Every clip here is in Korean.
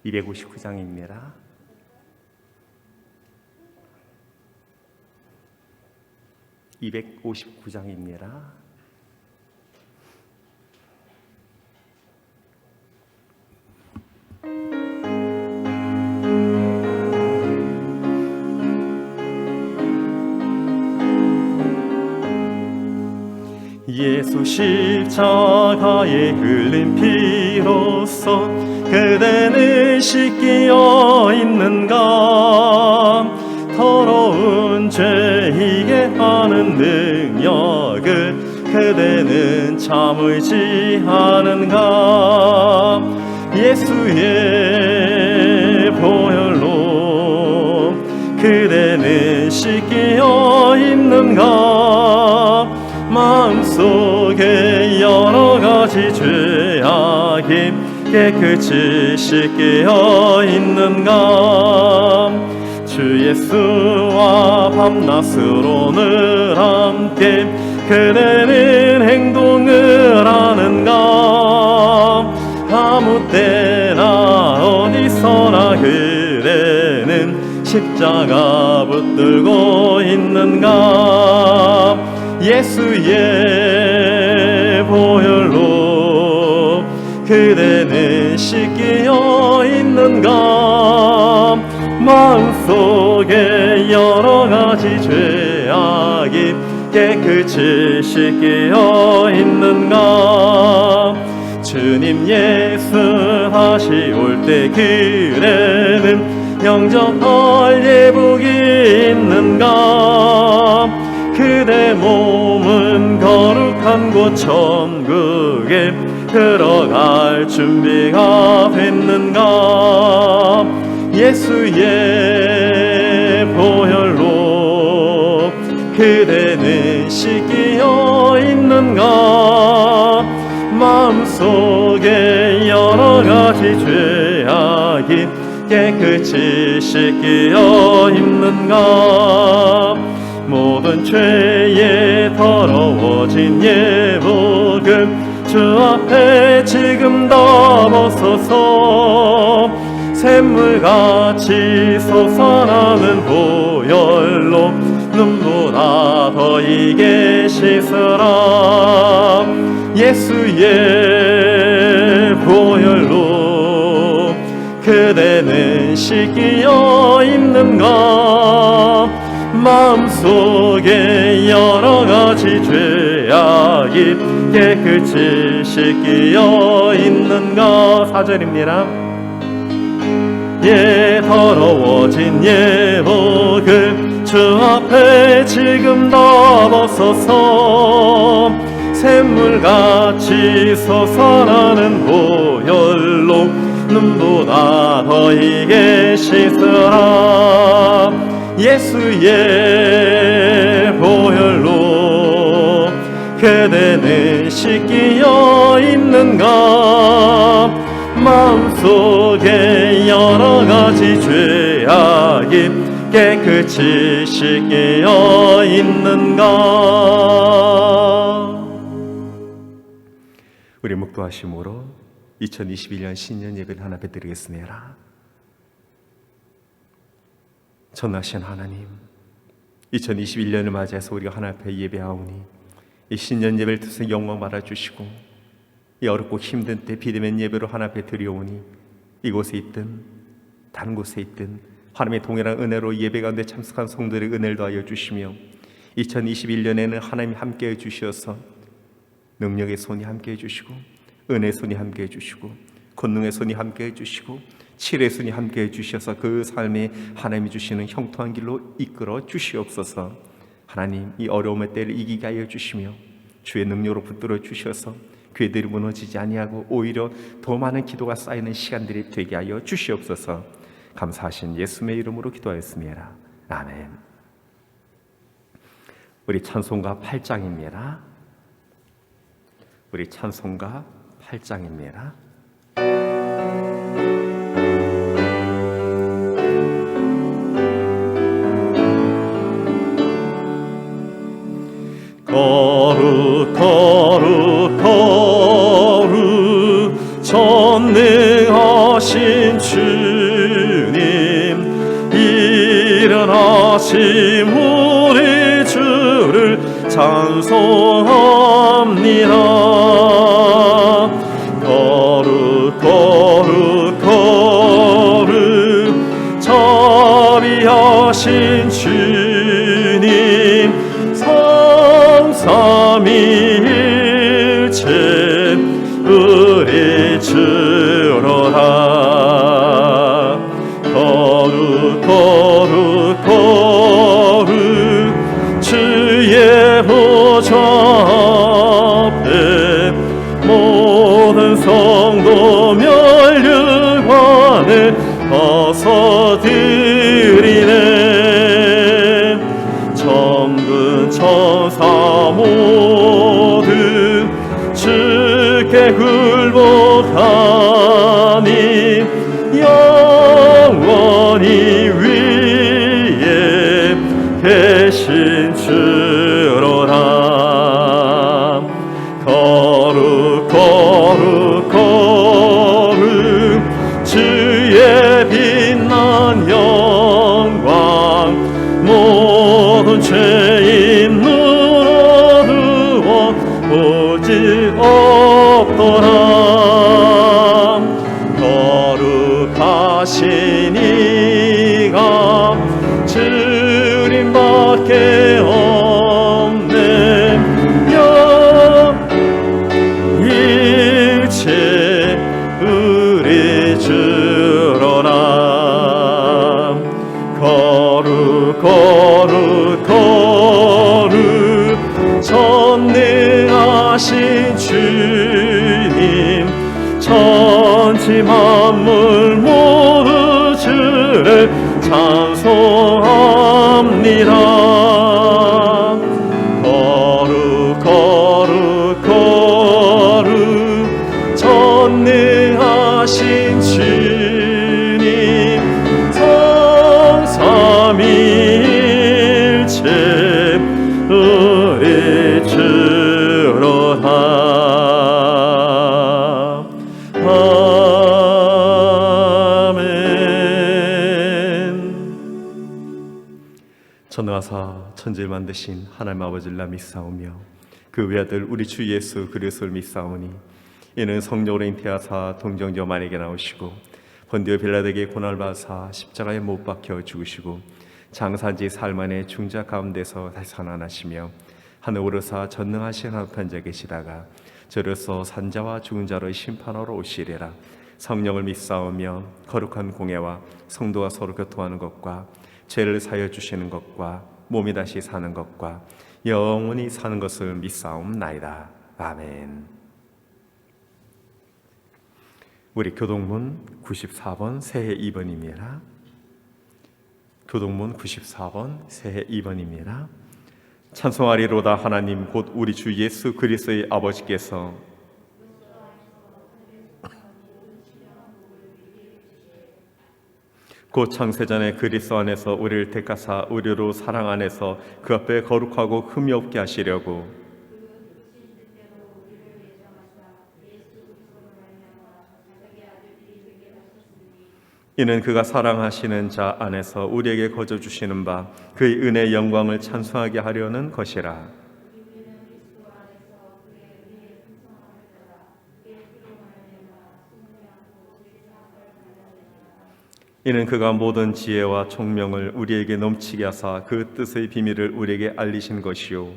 259장입니다. 예수 십자가에 흘린 피로써 그대는 씻기어 있는가? 더러운 죄이게 하는 능력을 그대는 참을지 않은가? 예수의 보혈로 그대는 씻기어 있는가? 마음속에 여러 가지 죄악이 깨끗이 씻기어 있는가? 주 예수와 밤낮으로 늘 함께 그대는 행동을 하는가? 아무 때나 어디서나 그대는 십자가 붙들고 있는가? 예수의 보혈로 그대는 씻기어 있는가? 마음속에 여러 가지 죄악이 깨끗이 씻기어 있는가? 주님 예수 다시 올 때 그대는 영접할 예복이 있는가? 그대 몸은 거룩한 곳 천국에 들어갈 준비가 됐는가? 예수의 보혈로 그대는 씻기어 있는가? 마음속에 여러 가지 죄악이 깨끗이 씻기어 있는가? 모든 죄에 더러워진 예복을 주 앞에 지금 다 벗어서 샘물같이 솟아나는 보혈로 눈보다 더 이게 씻으라. 예수의 보혈로 그대는 씻기어 있는가? 마음속에 여러 가지 죄악이 깨끗이 씻기어 있는가? 4절입니다. 더러워진 예복을 주 앞에 지금 다 벗어서 샘물같이 솟아나는 보혈로 눈보다 더 이게 씻으라. 예수의 보혈로 그대는 씻기어 있는가? 마음속에 여러 가지 죄악이 깨끗이 씻기어 있는가? 우리 묵도하심으로 2021년 신년 예배를 하나 드리겠습니다. 전하신 하나님, 2021년을 맞이해서 우리가 하나님 앞에 예배하오니 이 신년 예배를 통해서 영광 받아주시고 이 어렵고 힘든 때 비대면 예배로 하나님 앞에 드려오니 이곳에 있든 다른 곳에 있든 하나님의 동일한 은혜로 예배 가운데 참석한 성도들의 은혜를 더하여 주시며 2021년에는 하나님이 함께해 주셔서 능력의 손이 함께해 주시고 은혜의 손이 함께해 주시고 권능의 손이 함께해 주시고 칠의 손이 함께해 주셔서 그 삶에 하나님이 주시는 형통한 길로 이끌어 주시옵소서. 하나님, 이 어려움의 때를 이기게 하여 주시며 주의 능력으로 붙들어 주셔서 교회들이 무너지지 아니하고 오히려 더 많은 기도가 쌓이는 시간들이 되게 하여 주시옵소서. 감사하신 예수님의 이름으로 기도하였습니다. 아멘. 우리 찬송가 8장입니다. 우리 찬송가 8장입니다. 거룩 거룩 거룩 전능하신 주님 일어나신 우리 주를 찬송합니다. 거룩 거룩 거룩 자비하신 주님 성삼위일체 우리 주로다. 거룩 거룩 거룩 주의 보좌 앞에 모든 성도 멸류관을 벗어드리네. 천군 천사 모두 주께 굴복하니 영원히 위에 계신 주로다. 거룩 거룩 거룩 주의 빛난 영광 모든 죄인 눈 어두워 보지 없더라. 거룩하신 이가 주님밖에 없네. 일체 우리 주로라. 거룩 거룩 거룩 전능하신 주님 천지 만물 모두 주를 찬송합니다. 거룩 거룩 거룩 전능하신 주님 성삼위일체 우리 주로다. 전능하사 천지를 만드신 하나님 아버지를 나 믿사오며 그 외아들 우리 주 예수 그리스도를 믿사오니 이는 성령으로 잉태하사 동정녀 만에게 나오시고 본디오 빌라도에게 고난을 받으사 십자가에 못 박혀 죽으시고 장사지 살만의 중자 가운데서 다시 살아나시며 하늘 오르사 전능하신 하나님 자 계시다가 저로서 산자와 죽은 자를 심판하러 오시리라. 성령을 믿사오며 거룩한 공예와 성도가 서로 교통하는 것과 죄를 사여 주시는 것과 몸이 다시 사는 것과 영원히 사는 것을 믿사옵나이다. 아멘. 우리 교동문 94번 새해 2번입니다. 교동문 94번 새해 2번입니다. 찬송하리로다 하나님 곧 우리 주 예수 그리스도의 아버지께서 곧 창세전에 그리스도 안에서 우리를 택하사 우리로 사랑 안에서 그 앞에 거룩하고 흠이 없게 하시려고 이는 그가 사랑하시는 자 안에서 우리에게 거저 주시는 바 그의 은혜의 영광을 찬송하게 하려는 것이라. 이는 그가 모든 지혜와 총명을 우리에게 넘치게 하사 그 뜻의 비밀을 우리에게 알리신 것이요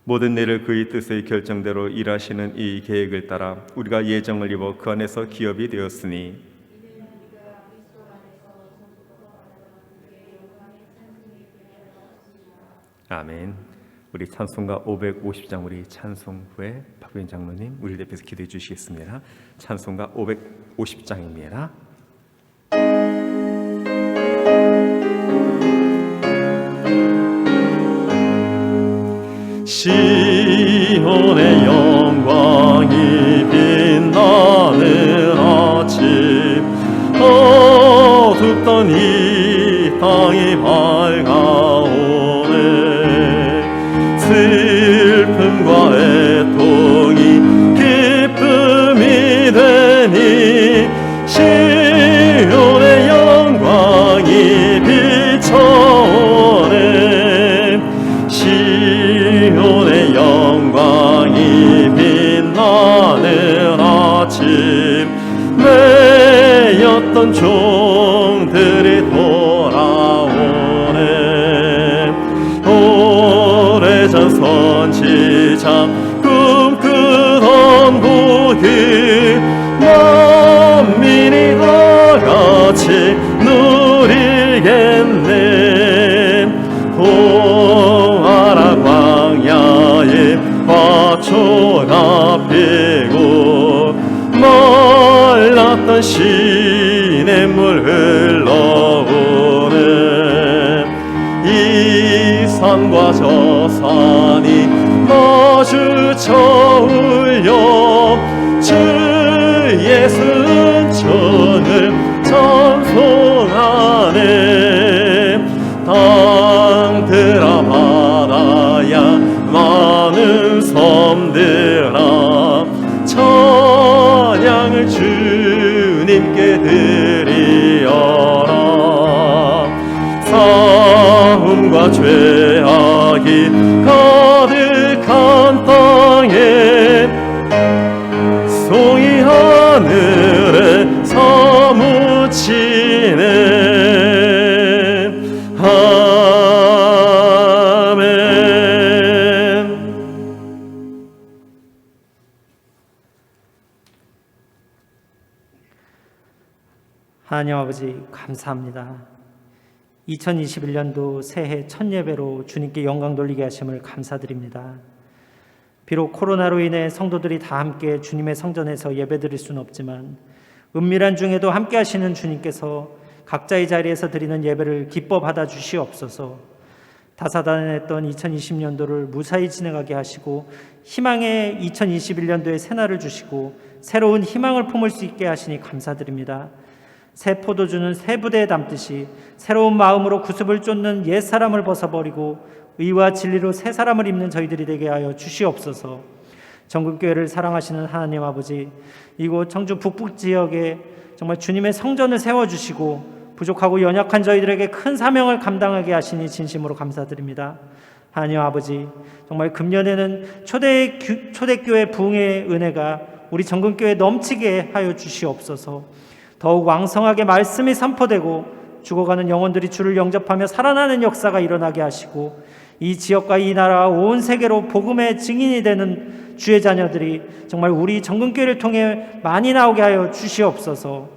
모든 일을 그의 뜻의 결정대로 일하시는 이 계획을 따라 우리가 예정을 입어 그 안에서 기업이 되었으니 아멘. 우리 찬송가 550장 우리 찬송 후에 박빈 장로님 우리 대표해서 기도해 주시겠습니다. 찬송가 550장입니다. 시온의 영광이 빛나는 아침 어둡던 이 땅이 밝아오네 슬픔과 애통 몰랐던 종들이 돌아오네. 오래전 선지자 꿈꾸던 복이 만민이 다 같이 누리겠네. 홍하라 광야에 화초가 피고 말랐던 시냇물 흘러오네. 이 산과 저 산이 마주쳐 울려 주 예수 은총을 찬송하네. 땅들아 바다야 많은 섬들아 찬양을 주님께 드리어라. 싸움과 죄악이 가득한 땅에 송이 하늘에 사무치네. 아멘. 하나님 아버지 감사합니다. 2021년도 새해 첫 예배로 주님께 영광 돌리게 하심을 감사드립니다. 비록 코로나로 인해 성도들이 다 함께 주님의 성전에서 예배드릴 수는 없지만 은밀한 중에도 함께 하시는 주님께서 각자의 자리에서 드리는 예배를 기뻐 받아 주시옵소서. 다사다난했던 2020년도를 무사히 지나가게 하시고 희망의 2021년도에 새날을 주시고 새로운 희망을 품을 수 있게 하시니 감사드립니다. 새 포도주는 새 부대에 담듯이 새로운 마음으로 구습을 쫓는 옛사람을 벗어버리고 의와 진리로 새 사람을 입는 저희들이 되게 하여 주시옵소서. 전국교회를 사랑하시는 하나님 아버지, 이곳 청주 북북 지역에 정말 주님의 성전을 세워주시고 부족하고 연약한 저희들에게 큰 사명을 감당하게 하시니 진심으로 감사드립니다. 하나님 아버지, 정말 금년에는 초대교회 부흥의 은혜가 우리 정금교회에 넘치게 하여 주시옵소서. 더욱 왕성하게 말씀이 선포되고 죽어가는 영혼들이 주를 영접하며 살아나는 역사가 일어나게 하시고 이 지역과 이 나라 온 세계로 복음의 증인이 되는 주의 자녀들이 정말 우리 정금교회를 통해 많이 나오게 하여 주시옵소서.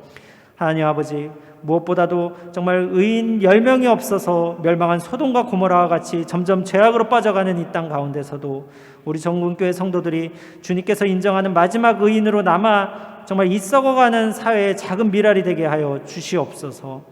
하나님 아버지, 무엇보다도 정말 의인 10명이 없어서 멸망한 소돔과 고모라와 같이 점점 죄악으로 빠져가는 이 땅 가운데서도 우리 정금교회 성도들이 주님께서 인정하는 마지막 의인으로 남아 정말 이 썩어가는 사회의 작은 미랄이 되게 하여 주시옵소서.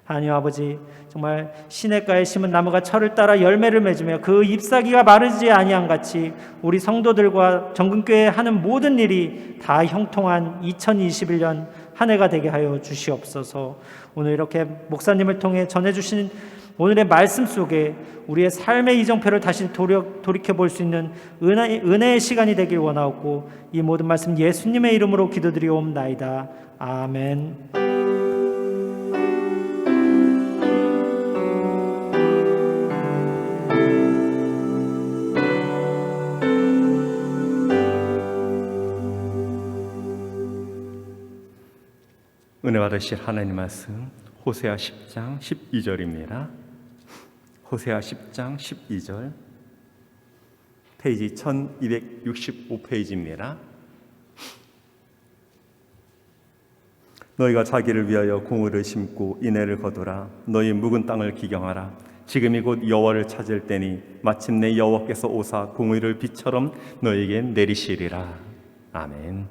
하나님 아버지, 정말 시냇가에 심은 나무가 철을 따라 열매를 맺으며 그 잎사귀가 마르지 아니한 같이 우리 성도들과 정금교회에 하는 모든 일이 다 형통한 2021년 한 해가 되게 하여 주시옵소서. 오늘 이렇게 목사님을 통해 전해주신 오늘의 말씀 속에 우리의 삶의 이정표를 다시 돌이켜볼 수 있는 은혜의 시간이 되길 원하옵고 이 모든 말씀 예수님의 이름으로 기도드리옵나이다. 아멘. 은혜 받으실 하나님 말씀 호세아 10장 12절입니다. 호세아 10장 12절, 페이지 1265페이지입니다. 너희가 자기를 위하여 공의를 심고 인애를 거두라. 너희 묵은 땅을 기경하라. 지금이 곧 여호와를 찾을 때니 마침내 여호와께서 오사 공의를 비처럼 너희에게 내리시리라. 아멘.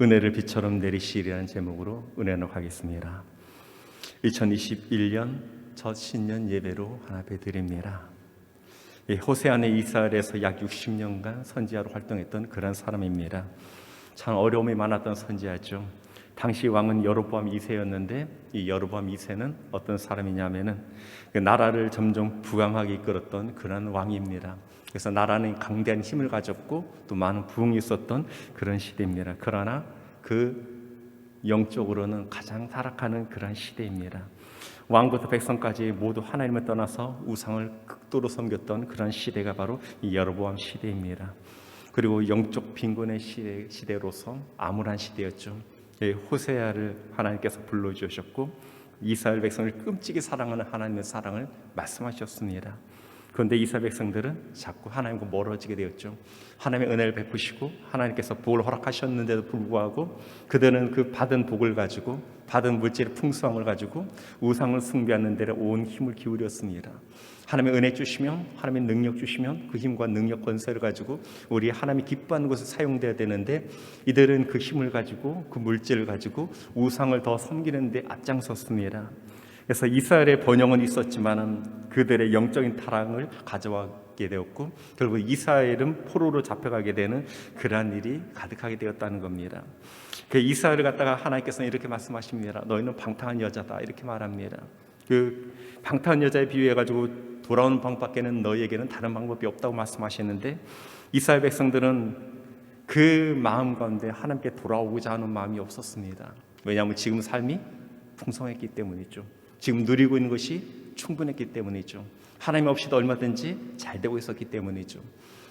은혜를 비처럼 내리시리라는 제목으로 은혜 나누겠습니다. 2021년 첫 신년 예배로 하나 드립니다. 호세아는 이스라엘에서 약 60년간 선지자로 활동했던 그런 사람입니다. 참 어려움이 많았던 선지자죠. 당시 왕은 여로보암 2세였는데 이 여로보암 2세는 어떤 사람이냐면은 그 나라를 점점 부강하게 이끌었던 그런 왕입니다. 그래서 나라는 강대한 힘을 가졌고 또 많은 부흥이 있었던 그런 시대입니다. 그러나 그 영적으로는 가장 타락하는 그런 시대입니다. 왕부터 백성까지 모두 하나님을 떠나서 우상을 극도로 섬겼던 그런 시대가 바로 이 여로보암 시대입니다. 그리고 영적 빈곤의 시대로서 암울한 시대였죠. 호세아를 하나님께서 불러주셨고 이스라엘 백성을 끔찍이 사랑하는 하나님의 사랑을 말씀하셨습니다. 그런데 이스라엘 백성들은 자꾸 하나님과 멀어지게 되었죠. 하나님의 은혜를 베푸시고 하나님께서 복을 허락하셨는데도 불구하고 그들은 그 받은 복을 가지고 받은 물질의 풍성함을 가지고 우상을 숭배하는 데에 온 힘을 기울였습니다. 하나님의 은혜 주시면 하나님의 능력 주시면 그 힘과 능력 권세를 가지고 우리 하나님이 기뻐하는 곳에 사용되어야 되는데 이들은 그 힘을 가지고 그 물질을 가지고 우상을 더 섬기는 데 앞장섰습니다. 그래서 이스라엘의 번영은 있었지만은 그들의 영적인 타락을 가져가게 되었고 결국 이스라엘은 포로로 잡혀가게 되는 그러한 일이 가득하게 되었다는 겁니다. 그 이스라엘을 갖다가 하나님께서는 이렇게 말씀하십니다. 너희는 방탕한 여자다 이렇게 말합니다. 그 방탕한 여자에 비유해 가지고 돌아오는 방법밖에는 너희에게는 다른 방법이 없다고 말씀하셨는데 이스라엘 백성들은 그 마음 가운데 하나님께 돌아오고자 하는 마음이 없었습니다. 왜냐하면 지금 삶이 풍성했기 때문이죠. 지금 누리고 있는 것이 충분했기 때문이죠. 하나님 없이도 얼마든지 잘 되고 있었기 때문이죠.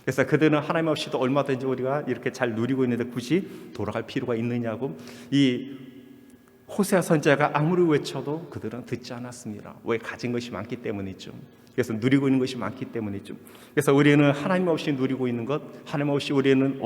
그래서 그들은 하나님 없이도 얼마든지 우리가 이렇게 잘 누리고 있는데 굳이 돌아갈 필요가 있느냐고 이 호세아 선지자가 아무리 외쳐도 그들은 듣지 않았습니다. 왜? 가진 것이 많기 때문이죠. 그래서 누리고 있는 것이 많기 때문이죠. 그래서 우리는 하나님 없이 누리고 있는 것, 하나님 없이 우리는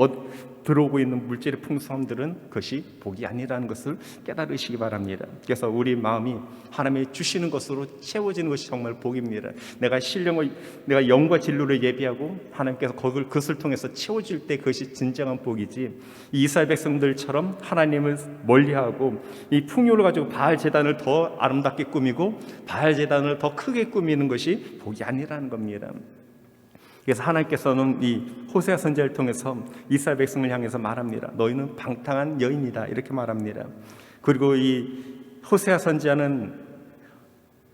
들어오고 있는 물질의 풍성함들은 그것이 복이 아니라는 것을 깨달으시기 바랍니다. 그래서 우리 마음이 하나님이 주시는 것으로 채워지는 것이 정말 복입니다. 내가 영과 진로를 예비하고 하나님께서 그것을 통해서 채워질 때 그것이 진정한 복이지, 이 이스라엘 백성들처럼 하나님을 멀리하고 이 풍요를 가지고 바알 제단을 더 아름답게 꾸미고 바알 제단을 더 크게 꾸미는 것이 복이 아니라는 겁니다. 그래서 하나님께서는 이 호세아 선지자를 통해서 이스라엘 백성을 향해서 말합니다. 너희는 방탕한 여인이다 이렇게 말합니다. 그리고 이 호세아 선지자는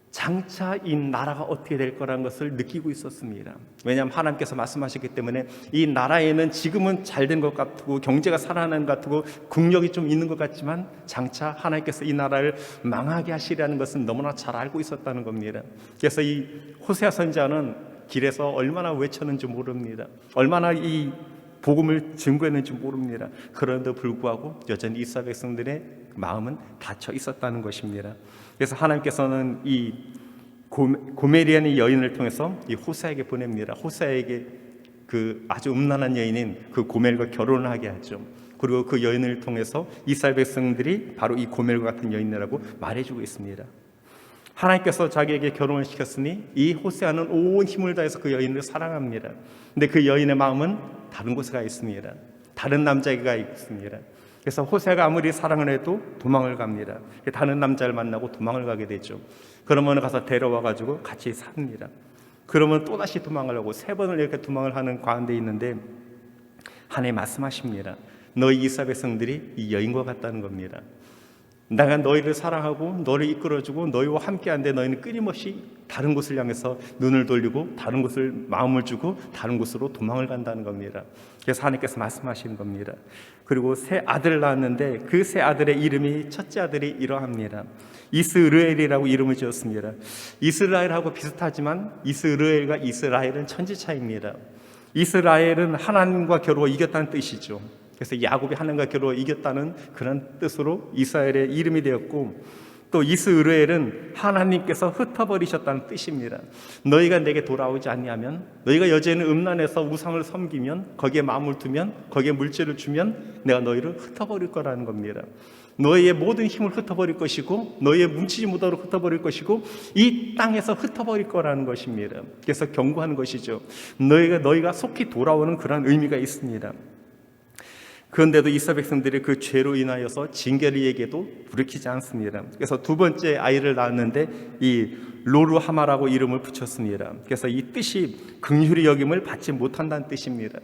장차 이 나라가 어떻게 될 거라는 것을 느끼고 있었습니다. 왜냐하면 하나님께서 말씀하셨기 때문에 이 나라에는 지금은 잘 된 것 같고 경제가 살아나는 것 같고 국력이 좀 있는 것 같지만 장차 하나님께서 이 나라를 망하게 하시라는 것은 너무나 잘 알고 있었다는 겁니다. 그래서 이 호세아 선지자는 길에서 얼마나 외쳤는지 모릅니다. 얼마나 이 복음을 증거했는지 모릅니다. 그런데도 불구하고 여전히 이스라엘 백성들의 마음은 닫혀 있었다는 것입니다. 그래서 하나님께서는 이 고멜이라는 여인을 통해서 이 호세아에게 보냅니다. 호세아에게 그 아주 음란한 여인인 그 고멜과 결혼을 하게 하죠. 그리고 그 여인을 통해서 이스라엘 백성들이 바로 이 고멜과 같은 여인이라고 말해주고 있습니다. 하나님께서 자기에게 결혼을 시켰으니 이 호세아는 온 힘을 다해서 그 여인을 사랑합니다. 근데 그 여인의 마음은 다른 곳에 가 있습니다. 다른 남자에게 가 있습니다. 그래서 호세아가 아무리 사랑을 해도 도망을 갑니다. 다른 남자를 만나고 도망을 가게 되죠. 그러면 가서 데려와 가지고 같이 삽니다. 그러면 또다시 도망을 하고 3번을 이렇게 도망을 하는 가운데 있는데 하나님 말씀하십니다. 너희 이스라엘 백성들이 이 여인과 같다는 겁니다. 내가 너희를 사랑하고 너를 이끌어주고 너희와 함께한데 너희는 끊임없이 다른 곳을 향해서 눈을 돌리고 다른 곳을 마음을 주고 다른 곳으로 도망을 간다는 겁니다. 그래서 하나님께서 말씀하시는 겁니다. 그리고 새 아들을 낳았는데 그 새 아들의 이름이 첫째 아들이 이러합니다. 이스르엘이라고 이름을 지었습니다. 이스라엘하고 비슷하지만 이스르엘과 이스라엘은 천지 차이입니다. 이스라엘은 하나님과 겨루어 이겼다는 뜻이죠. 그래서 야곱이 하나님과 겨루어 이겼다는 그런 뜻으로 이스라엘의 이름이 되었고, 또 이스르엘은 하나님께서 흩어버리셨다는 뜻입니다. 너희가 내게 돌아오지 않냐면, 너희가 여전히 음란해서 우상을 섬기면, 거기에 마음을 두면, 거기에 물질을 주면 내가 너희를 흩어버릴 거라는 겁니다. 너희의 모든 힘을 흩어버릴 것이고 너희의 뭉치지 못하도록 흩어버릴 것이고 이 땅에서 흩어버릴 거라는 것입니다. 그래서 경고하는 것이죠. 너희가 속히 돌아오는 그런 의미가 있습니다. 그런데도 이스라엘 백성들이 그 죄로 인하여서 징계를 얘기해도 불이키지 않습니다. 그래서 2번째 아이를 낳았는데 이 로루하마라고 이름을 붙였습니다. 그래서 이 뜻이 긍휼히 여김을 받지 못한다는 뜻입니다.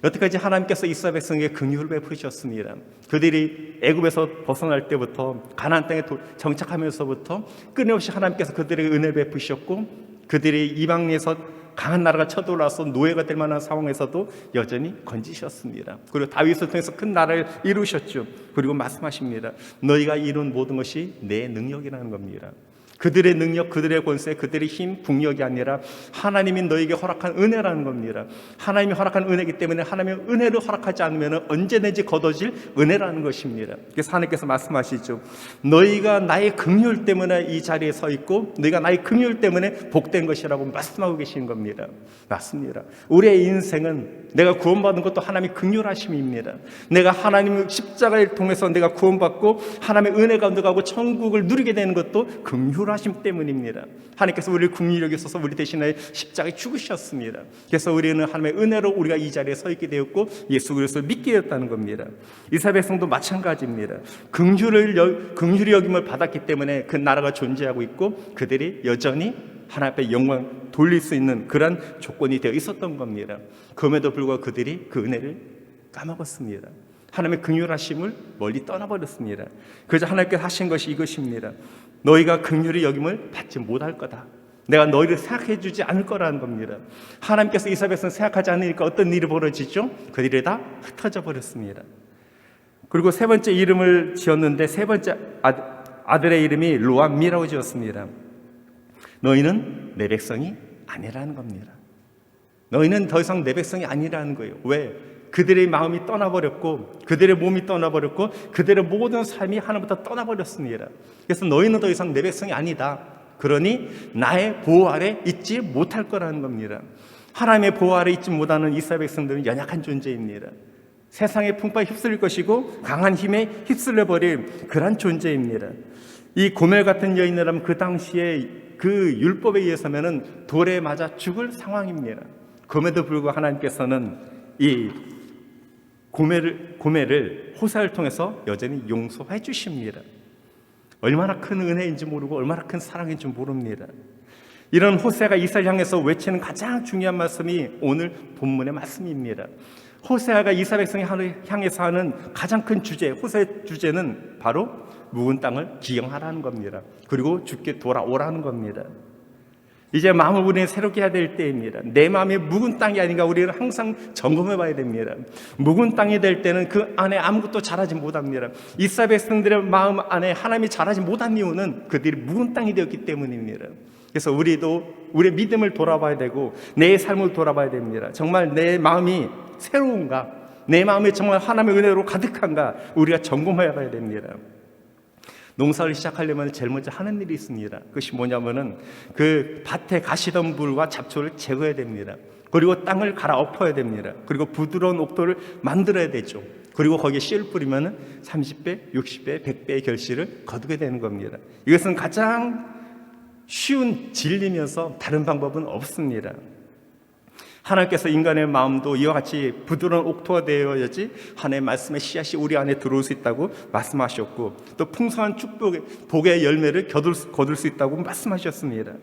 여태까지 하나님께서 이스라엘 백성에게 긍휼을 베푸셨습니다. 그들이 애굽에서 벗어날 때부터 가나안 땅에 정착하면서부터 끊임없이 하나님께서 그들에게 은혜를 베푸셨고, 그들이 이방에서 강한 나라가 쳐들어와서 노예가 될 만한 상황에서도 여전히 건지셨습니다. 그리고 다윗을 통해서 큰 나라를 이루셨죠. 그리고 말씀하십니다. 너희가 이룬 모든 것이 내 능력이라는 겁니다. 그들의 능력, 그들의 권세, 그들의 힘, 국력이 아니라 하나님이 너에게 허락한 은혜라는 겁니다. 하나님이 허락한 은혜이기 때문에 하나님의 은혜를 허락하지 않으면 언제든지 거둬질 은혜라는 것입니다. 그래서 하나님께서 말씀하시죠. 너희가 나의 긍휼 때문에 이 자리에 서 있고 너희가 나의 긍휼 때문에 복된 것이라고 말씀하고 계시는 겁니다. 맞습니다. 우리의 인생은 내가 구원받은 것도 하나님의 긍휼하심입니다. 내가 하나님의 십자가를 통해서 내가 구원받고 하나님의 은혜 가운데 가고 천국을 누리게 되는 것도 긍휼하심 때문입니다. 하나님께서 우리를 긍휼히 여기소서 우리 대신에 십자가에 죽으셨습니다. 그래서 우리는 하나님의 은혜로 우리가 이 자리에 서 있게 되었고 예수 그리스도를 믿게 되었다는 겁니다. 이스라엘 백성도 마찬가지입니다. 긍휼히 여김을 받았기 때문에 그 나라가 존재하고 있고 그들이 여전히 하나님 앞에 영광 돌릴 수 있는 그런 조건이 되어 있었던 겁니다. 그럼에도 불구하고 그들이 그 은혜를 까먹었습니다. 하나님의 긍휼하심을 멀리 떠나버렸습니다. 그래서 하나님께서 하신 것이 이것입니다. 너희가 긍휼히 여김을 받지 못할 거다. 내가 너희를 생각해 주지 않을 거라는 겁니다. 하나님께서 이스라엘 백성을 생각하지 않으니까 어떤 일이 벌어지죠? 그들이 다 흩어져 버렸습니다. 그리고 세 번째 이름을 지었는데 세 번째 아들의 이름이 로암미라고 지었습니다. 너희는 내 백성이 아니라는 겁니다. 너희는 더 이상 내 백성이 아니라는 거예요. 왜? 그들의 마음이 떠나버렸고 그들의 몸이 떠나버렸고 그들의 모든 삶이 하나님부터 떠나버렸습니다. 그래서 너희는 더 이상 내 백성이 아니다. 그러니 나의 보호 아래 있지 못할 거라는 겁니다. 하나님의 보호 아래 있지 못하는 이스라엘 백성들은 연약한 존재입니다. 세상의 풍파에 휩쓸릴 것이고 강한 힘에 휩쓸려 버릴 그런 존재입니다. 이 고멜 같은 여인이라면 그 당시에 그 율법에 의해서는 돌에 맞아 죽을 상황입니다. 그럼에도 불구하고 하나님께서는 이 고멜을 호사를 통해서 여전히 용서해 주십니다. 얼마나 큰 은혜인지 모르고 얼마나 큰 사랑인지 모릅니다. 이런 호세가 이스라엘 향해서 외치는 가장 중요한 말씀이 오늘 본문의 말씀입니다. 호세아가 이스라엘 백성이 향해서 하는 가장 큰 주제, 호세의 주제는 바로 묵은 땅을 기영하라는 겁니다. 그리고 주께 돌아오라는 겁니다. 이제 마음을 우리는 새롭게 해야 될 때입니다. 내 마음이 묵은 땅이 아닌가 우리는 항상 점검해 봐야 됩니다. 묵은 땅이 될 때는 그 안에 아무것도 자라지 못합니다. 이스라엘 백성들의 마음 안에 하나님이 자라지 못한 이유는 그들이 묵은 땅이 되었기 때문입니다. 그래서 우리도 우리의 믿음을 돌아봐야 되고 내 삶을 돌아봐야 됩니다. 정말 내 마음이 새로운가? 내 마음이 정말 하나님의 은혜로 가득한가? 우리가 점검해 봐야 됩니다. 농사를 시작하려면 제일 먼저 하는 일이 있습니다. 그것이 뭐냐면은 그 밭에 가시덤불과 잡초를 제거해야 됩니다. 그리고 땅을 갈아엎어야 됩니다. 그리고 부드러운 옥토를 만들어야 되죠. 그리고 거기에 씨를 뿌리면은 30배, 60배, 100배의 결실을 거두게 되는 겁니다. 이것은 가장 쉬운 진리면서 다른 방법은 없습니다. 하나님께서 인간의 마음도 이와 같이 부드러운 옥토가 되어야지 하나님의 말씀의 씨앗이 우리 안에 들어올 수 있다고 말씀하셨고 또 풍성한 축복의 복의 열매를 거둘 수 있다고 말씀하셨습니다.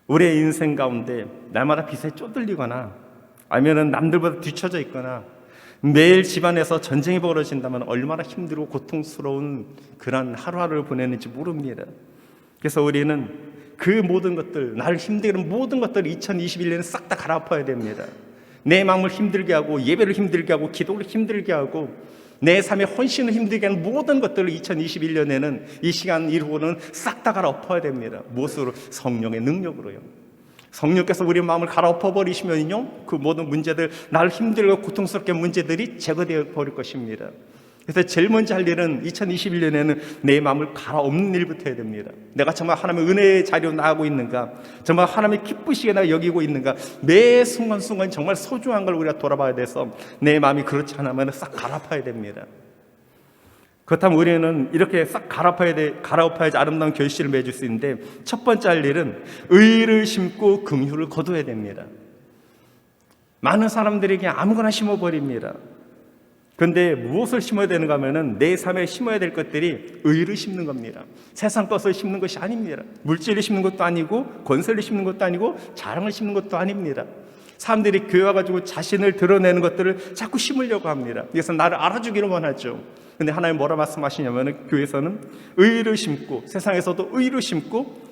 우리의 인생 가운데 날마다 빚에 쪼들리거나 아니면 남들보다 뒤처져 있거나 매일 집안에서 전쟁이 벌어진다면 얼마나 힘들고 고통스러운 그런 하루하루를 보내는지 모릅니다. 그래서 우리는 그 모든 것들, 나를 힘들게 하는 모든 것들을 2021년에 싹 다 갈아엎어야 됩니다. 내 마음을 힘들게 하고 예배를 힘들게 하고 기도를 힘들게 하고 내 삶의 헌신을 힘들게 하는 모든 것들을 2021년에는 이 시간 이후로는 싹 다 갈아엎어야 됩니다. 무엇으로? 성령의 능력으로요. 성령께서 우리 마음을 갈아엎어 버리시면요 그 모든 문제들, 나를 힘들고 고통스럽게 한 문제들이 제거되어 버릴 것입니다. 그래서 제일 먼저 할 일은 2021년에는 내 마음을 갈아엎는 일부터 해야 됩니다. 내가 정말 하나님의 은혜의 자리로 나아가고 있는가, 정말 하나님의 기쁘시게 내가 여기고 있는가, 매 순간순간 정말 소중한 걸 우리가 돌아봐야 돼서 내 마음이 그렇지 않으면 싹 갈아엎어야 됩니다. 그렇다면 우리는 이렇게 싹 갈아엎어야지 아름다운 결실을 맺을 수 있는데 첫 번째 할 일은 의를 심고 긍휼을 거둬야 됩니다. 많은 사람들이 그냥 아무거나 심어버립니다. 그런데 무엇을 심어야 되는가 하면은 내 삶에 심어야 될 것들이 의를 심는 겁니다. 세상 것을 심는 것이 아닙니다. 물질을 심는 것도 아니고 권세를 심는 것도 아니고 자랑을 심는 것도 아닙니다. 사람들이 교회 와가지고 자신을 드러내는 것들을 자꾸 심으려고 합니다. 그래서 나를 알아주기를 원하죠. 근데 하나님 뭐라 말씀하시냐면은 교회에서는 의를 심고 세상에서도 의를 심고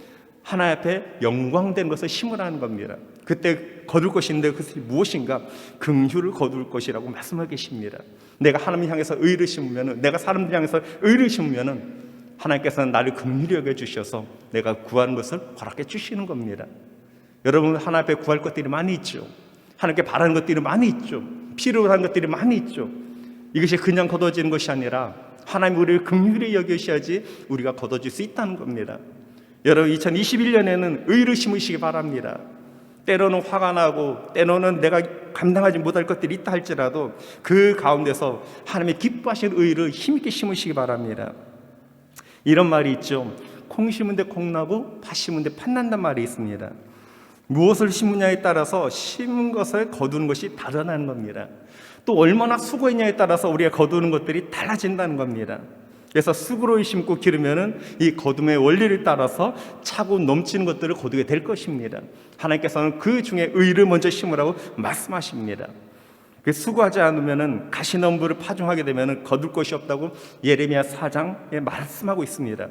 하나님 앞에 영광된 것을 심으라는 겁니다. 그때 거둘 것이 있는데 그것이 무엇인가? 긍휼을 거둘 것이라고 말씀하고 계십니다. 내가 하나님 향해서 의를 심으면은, 내가 사람들 향해서 의를 심으면은 하나님께서는 나를 긍휼히 여겨주셔서 내가 구하는 것을 허락해 주시는 겁니다. 여러분, 하나님 앞에 구할 것들이 많이 있죠. 하나님께 바라는 것들이 많이 있죠. 필요한 것들이 많이 있죠. 이것이 그냥 거둬지는 것이 아니라 하나님 우리를 긍휼히 여기셔야지 우리가 거둬질 수 있다는 겁니다. 여러분, 2021년에는 의를 심으시기 바랍니다. 때로는 화가 나고 때로는 내가 감당하지 못할 것들이 있다 할지라도 그 가운데서 하나님의 기뻐하시는 의를 힘있게 심으시기 바랍니다. 이런 말이 있죠. 콩 심은 데 콩 나고 팥 심은 데 팥 난단 말이 있습니다. 무엇을 심느냐에 따라서 심은 것을 거두는 것이 다르다는 겁니다. 또 얼마나 수고했냐에 따라서 우리가 거두는 것들이 달라진다는 겁니다. 그래서 쑥으로 심고 기르면은 이 거둠의 원리를 따라서 차고 넘치는 것들을 거두게 될 것입니다. 하나님께서는 그 중에 의를 먼저 심으라고 말씀하십니다. 수고하지 않으면은 가시덤불을 파종하게 되면은 거둘 것이 없다고 예레미야 4장에 말씀하고 있습니다.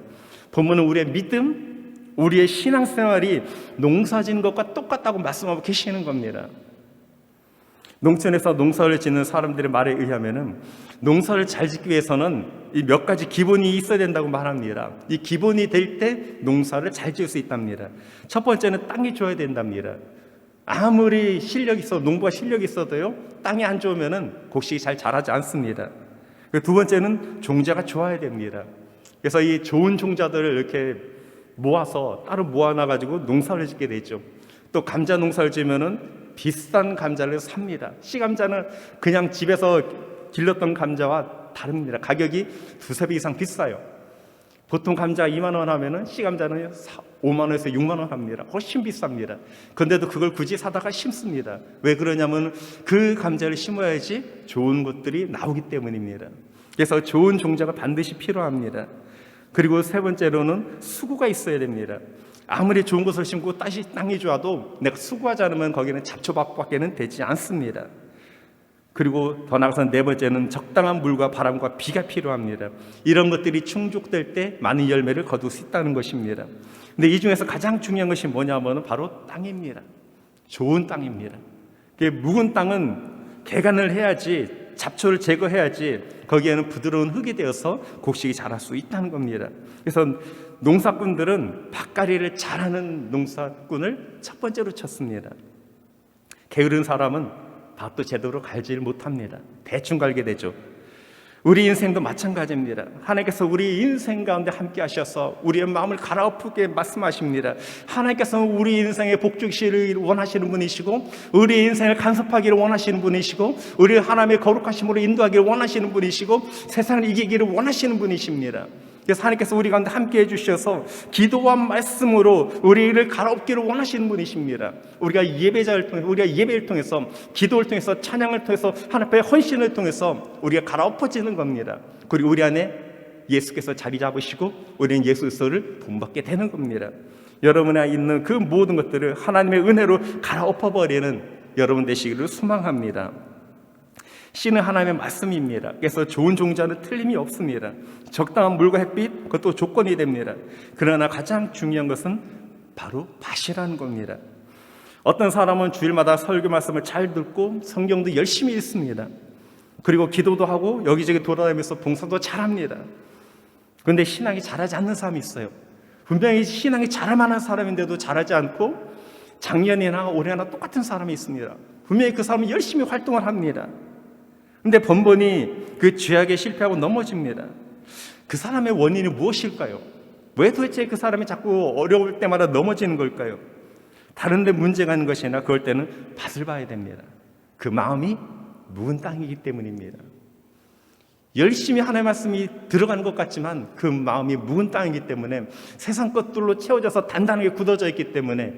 본문은 우리의 믿음, 우리의 신앙생활이 농사짓는 것과 똑같다고 말씀하고 계시는 겁니다. 농촌에서 농사를 짓는 사람들의 말에 의하면은 농사를 잘 짓기 위해서는 이 몇 가지 기본이 있어야 된다고 말합니다. 이 기본이 될 때 농사를 잘 지을 수 있답니다. 첫 번째는 땅이 좋아야 된답니다. 아무리 실력이 있어도, 농부가 실력이 있어도요, 땅이 안 좋으면은 곡식이 잘 자라지 않습니다. 두 번째는 종자가 좋아야 됩니다. 그래서 이 좋은 종자들을 이렇게 모아서 따로 모아놔가지고 농사를 짓게 되죠. 또 감자 농사를 지으면은 비싼 감자를 삽니다. 씨감자는 그냥 집에서 길렀던 감자와 다릅니다. 가격이 두세 배 이상 비싸요. 보통 감자 2만 원 하면은 씨감자는 5만 원에서 6만 원 합니다. 훨씬 비쌉니다. 그런데도 그걸 굳이 사다가 심습니다. 왜 그러냐면 그 감자를 심어야지 좋은 것들이 나오기 때문입니다. 그래서 좋은 종자가 반드시 필요합니다. 그리고 세 번째로는 수고가 있어야 됩니다. 아무리 좋은 것을 심고 땅이 좋아도 내가 수고하지 않으면 거기는 잡초밭밖에는 되지 않습니다. 그리고 더 나아가서 네 번째는 적당한 물과 바람과 비가 필요합니다. 이런 것들이 충족될 때 많은 열매를 거둘 수 있다는 것입니다. 근데 이 중에서 가장 중요한 것이 뭐냐면 바로 땅입니다. 좋은 땅입니다. 묵은 땅은 개간을 해야지, 잡초를 제거해야지 거기에는 부드러운 흙이 되어서 곡식이 자랄 수 있다는 겁니다. 그래서 농사꾼들은 밭갈이를 잘하는 농사꾼을 첫 번째로 쳤습니다. 게으른 사람은 밭도 제대로 갈질 못합니다. 대충 갈게 되죠. 우리 인생도 마찬가지입니다. 하나님께서 우리 인생 가운데 함께 하셔서 우리의 마음을 갈아엎게 말씀하십니다. 하나님께서는 우리 인생의 복주시를 원하시는 분이시고, 우리 인생을 간섭하기를 원하시는 분이시고, 우리 하나님의 거룩하심으로 인도하기를 원하시는 분이시고, 세상을 이기기를 원하시는 분이십니다. 그래서 하나님께서 우리 가운데 함께 해주셔서 기도와 말씀으로 우리를 갈아엎기를 원하시는 분이십니다. 우리가 예배를 통해서, 기도를 통해서, 찬양을 통해서, 하나님 앞에 헌신을 통해서 우리가 갈아엎어지는 겁니다. 그리고 우리 안에 예수께서 자리 잡으시고 우리는 예수 그리스도를 본받게 되는 겁니다. 여러분 안에 있는 그 모든 것들을 하나님의 은혜로 갈아엎어버리는 여러분 되시기를 소망합니다. 씨는 하나님의 말씀입니다. 그래서 좋은 종자는 틀림이 없습니다. 적당한 물과 햇빛, 그것도 조건이 됩니다. 그러나 가장 중요한 것은 바로 밭이라는 겁니다. 어떤 사람은 주일마다 설교 말씀을 잘 듣고 성경도 열심히 읽습니다. 그리고 기도도 하고 여기저기 돌아다니면서 봉사도 잘합니다. 그런데 신앙이 자라지 않는 사람이 있어요. 분명히 신앙이 자랄 만한 사람인데도 자라지 않고 작년이나 올해나 똑같은 사람이 있습니다. 분명히 그 사람은 열심히 활동을 합니다. 근데 번번이 그 죄악에 실패하고 넘어집니다. 그 사람의 원인이 무엇일까요? 왜 도대체 그 사람이 자꾸 어려울 때마다 넘어지는 걸까요? 다른 데 문제가 있는 것이나 그럴 때는 밭을 봐야 됩니다. 그 마음이 묵은 땅이기 때문입니다. 열심히 하나님의 말씀이 들어가는 것 같지만 그 마음이 묵은 땅이기 때문에 세상 것들로 채워져서 단단하게 굳어져 있기 때문에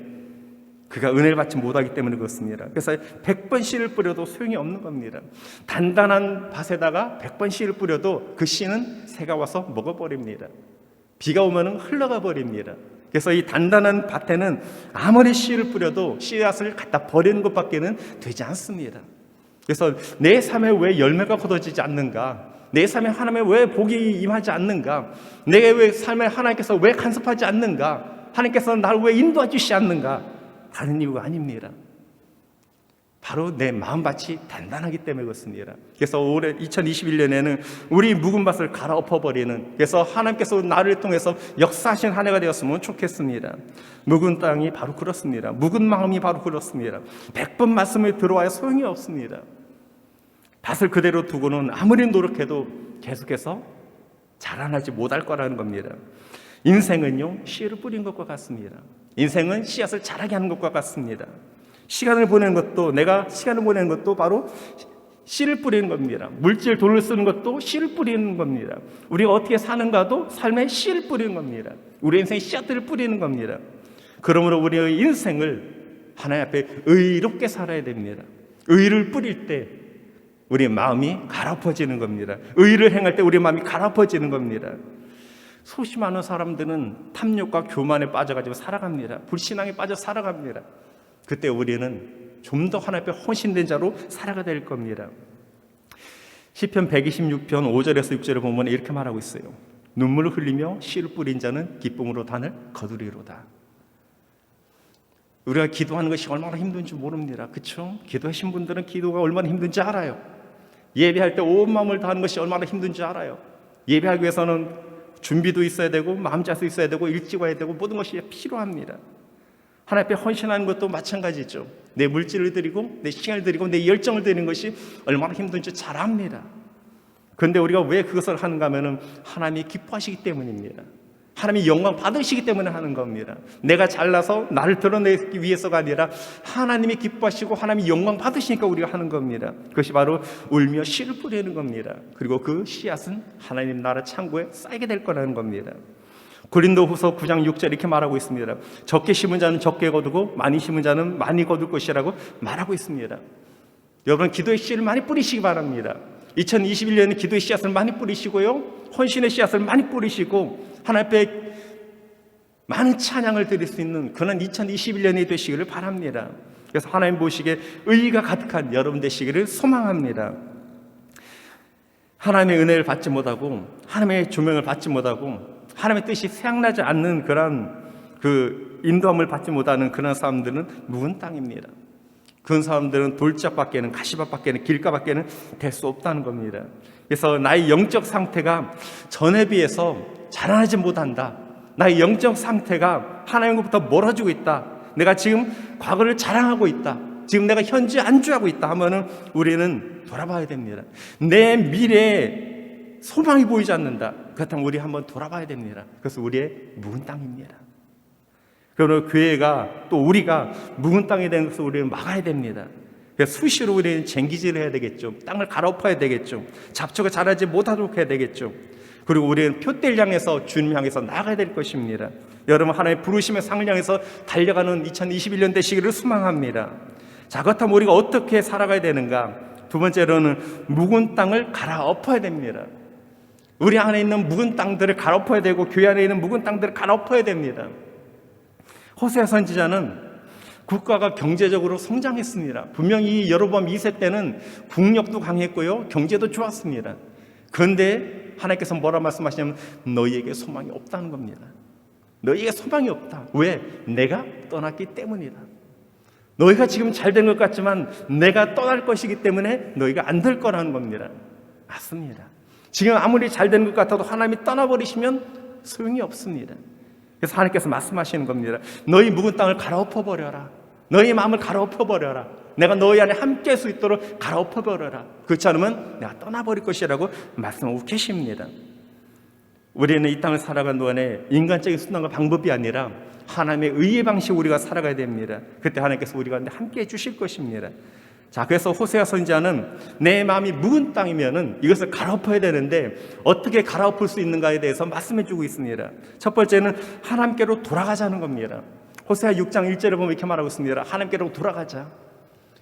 그가 은혜를 받지 못하기 때문에 그렇습니다. 그래서 100번 씨를 뿌려도 소용이 없는 겁니다. 단단한 밭에다가 100번 씨를 뿌려도 그 씨는 새가 와서 먹어버립니다. 비가 오면 흘러가 버립니다. 그래서 이 단단한 밭에는 아무리 씨를 뿌려도 씨앗을 갖다 버리는 것밖에는 되지 않습니다. 그래서 내 삶에 왜 열매가 거둬지지 않는가? 내 삶에 하나님의 왜 복이 임하지 않는가? 내 왜 삶에 하나님께서 왜 간섭하지 않는가? 하나님께서 나를 왜 인도해 주시지 않는가? 다른 이유가 아닙니다. 바로 내 마음밭이 단단하기 때문에 그렇습니다. 그래서 올해 2021년에는 우리 묵은 밭을 갈아엎어버리는, 그래서 하나님께서 나를 통해서 역사하신 한 해가 되었으면 좋겠습니다. 묵은 땅이 바로 그렇습니다. 묵은 마음이 바로 그렇습니다. 100번 말씀을 들어와야 소용이 없습니다. 밭을 그대로 두고는 아무리 노력해도 계속해서 자라나지 못할 거라는 겁니다. 인생은요, 씨를 뿌린 것과 같습니다. 인생은 씨앗을 자라게 하는 것과 같습니다. 시간을 보내는 것도, 내가 시간을 보내는 것도 바로 씨를 뿌리는 겁니다. 물질, 돈을 쓰는 것도 씨를 뿌리는 겁니다. 우리가 어떻게 사는가도 삶에 씨를 뿌리는 겁니다. 우리 인생에 씨앗들을 뿌리는 겁니다. 그러므로 우리의 인생을 하나님 앞에 의롭게 살아야 됩니다. 의를 뿌릴 때 우리 마음이 갈아엎어지는 겁니다. 의를 행할 때 우리 마음이 갈아엎어지는 겁니다. 수십 많은 사람들은 탐욕과 교만에 빠져가지고 살아갑니다. 불신앙에 빠져 살아갑니다. 그때 우리는 좀 더 하나님 앞에 헌신된 자로 살아가 될 겁니다. 시편 126편 5절에서 6절을 보면 이렇게 말하고 있어요. 눈물을 흘리며 씨를 뿌린 자는 기쁨으로 단을 거두리로다. 우리가 기도하는 것이 얼마나 힘든지 모릅니다. 그렇죠? 기도하신 분들은 기도가 얼마나 힘든지 알아요. 예배할 때 온 마음을 다하는 것이 얼마나 힘든지 알아요. 예배하기 위해서는 준비도 있어야 되고 마음자세 있어야 되고 일찍 와야 되고 모든 것이 필요합니다. 하나님 앞에 헌신하는 것도 마찬가지죠. 내 물질을 드리고 내 시간을 드리고 내 열정을 드리는 것이 얼마나 힘든지 잘 압니다. 그런데 우리가 왜 그것을 하는가 하면은 하나님이 기뻐하시기 때문입니다. 하나님이 영광 받으시기 때문에 하는 겁니다. 내가 잘나서 나를 드러내기 위해서가 아니라 하나님이 기뻐하시고 하나님이 영광 받으시니까 우리가 하는 겁니다. 그것이 바로 울며 씨를 뿌리는 겁니다. 그리고 그 씨앗은 하나님 나라 창고에 쌓이게 될 거라는 겁니다. 고린도후서 9장 6절 이렇게 말하고 있습니다. 적게 심은 자는 적게 거두고 많이 심은 자는 많이 거둘 것이라고 말하고 있습니다. 여러분, 기도의 씨를 많이 뿌리시기 바랍니다. 2021년에 기도의 씨앗을 많이 뿌리시고요, 헌신의 씨앗을 많이 뿌리시고 하나님 앞에 많은 찬양을 드릴 수 있는 그런 2021년이 되시기를 바랍니다. 그래서 하나님 보시기에 의의가 가득한 여러분 되시기를 소망합니다. 하나님의 은혜를 받지 못하고 하나님의 조명을 받지 못하고 하나님의 뜻이 생각나지 않는 그런 인도함을 받지 못하는 그런 사람들은 묵은 땅입니다. 그런 사람들은 돌짝밖에는, 가시밭밖에는, 길가밖에는 될 수 없다는 겁니다. 그래서 나의 영적 상태가 전에 비해서 자라나지 못한다. 나의 영적 상태가 하나님으로부터 멀어지고 있다. 내가 지금 과거를 자랑하고 있다. 지금 내가 현재 안주하고 있다 하면은 우리는 돌아봐야 됩니다. 내 미래에 소망이 보이지 않는다. 그렇다면 우리 한번 돌아봐야 됩니다. 그래서 우리의 묵은 땅입니다. 그러므로 교회가 또 우리가 묵은 땅이 되는 것을 우리는 막아야 됩니다. 그래서 수시로 우리는 쟁기질을 해야 되겠죠. 땅을 갈아엎어야 되겠죠. 잡초가 자라지 못하도록 해야 되겠죠. 그리고 우리는 표대를 향해서 주님 향해서 나아가야 될 것입니다. 여러분, 하나님의 부르심의 상을 향해서 달려가는 2021년 되시기를 소망합니다. 자, 그렇다면 우리가 어떻게 살아가야 되는가? 두 번째로는 묵은 땅을 갈아엎어야 됩니다. 우리 안에 있는 묵은 땅들을 갈아엎어야 되고 교회 안에 있는 묵은 땅들을 갈아엎어야 됩니다. 호세아 선지자는 국가가 경제적으로 성장했습니다. 분명히 여로보암 2세 때는 국력도 강했고요, 경제도 좋았습니다. 그런데 하나님께서 뭐라 말씀하시냐면 너희에게 소망이 없다는 겁니다. 너희에게 소망이 없다. 왜? 내가 떠났기 때문이다. 너희가 지금 잘 된 것 같지만 내가 떠날 것이기 때문에 너희가 안 될 거라는 겁니다. 맞습니다. 지금 아무리 잘 된 것 같아도 하나님이 떠나버리시면 소용이 없습니다. 그래서 하나님께서 말씀하시는 겁니다. 너희 묵은 땅을 갈아엎어버려라. 너희 마음을 갈아엎어버려라. 내가 너희 안에 함께 할 수 있도록 갈아엎어버려라. 그렇지 않으면 내가 떠나버릴 것이라고 말씀하고 계십니다. 우리는 이 땅을 살아가는 동안에 인간적인 수단과 방법이 아니라 하나님의 의의 방식으로 우리가 살아가야 됩니다. 그때 하나님께서 우리가 함께 해주실 것입니다. 자, 그래서 호세아 선지자는 내 마음이 묵은 땅이면은 이것을 갈아엎어야 되는데 어떻게 갈아엎을 수 있는가에 대해서 말씀해주고 있습니다. 첫 번째는 하나님께로 돌아가자는 겁니다. 호세아 6장 1절에 보면 이렇게 말하고 있습니다. 하나님께로 돌아가자.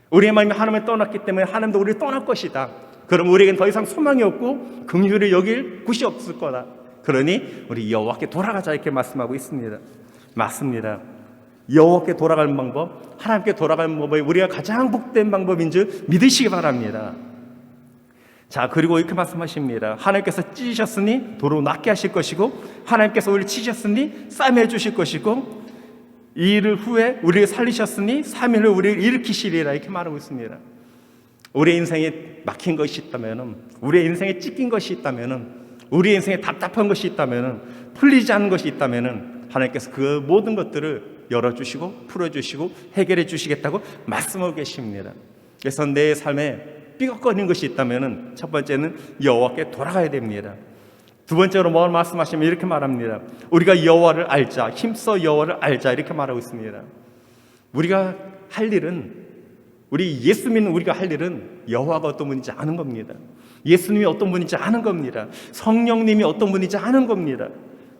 우리의 마음이 하나님을 떠났기 때문에 하나님도 우리를 떠날 것이다. 그럼 우리에겐 더 이상 소망이 없고 긍휼을 여길 곳이 없을 거다. 그러니 우리 여호와께 돌아가자 이렇게 말씀하고 있습니다. 맞습니다. 여호와께 돌아가는 방법, 하나님께 돌아가는 방법이 우리가 가장 복된 방법인 줄 믿으시기 바랍니다. 자, 그리고 이렇게 말씀하십니다. 하나님께서 찢으셨으니 도로 낫게 하실 것이고 하나님께서 우리를 치셨으니 싸매 주실 것이고 이 일 후에 우리를 살리셨으니 3일 후 우리를 일으키시리라 이렇게 말하고 있습니다. 우리 인생에 막힌 것이 있다면, 우리 인생에 찢긴 것이 있다면, 우리 인생에 답답한 것이 있다면, 풀리지 않는 것이 있다면 하나님께서 그 모든 것들을 열어주시고 풀어주시고 해결해 주시겠다고 말씀하고 계십니다. 그래서 내 삶에 삐걱거리는 것이 있다면 첫 번째는 여호와께 돌아가야 됩니다. 두 번째로 뭘 말씀하시면 이렇게 말합니다. 우리가 여호와를 알자, 힘써 여호와를 알자 이렇게 말하고 있습니다. 우리가 할 일은, 우리 예수 믿는 우리가 할 일은 여호와가 어떤 분인지 아는 겁니다. 예수님이 어떤 분인지 아는 겁니다. 성령님이 어떤 분인지 아는 겁니다.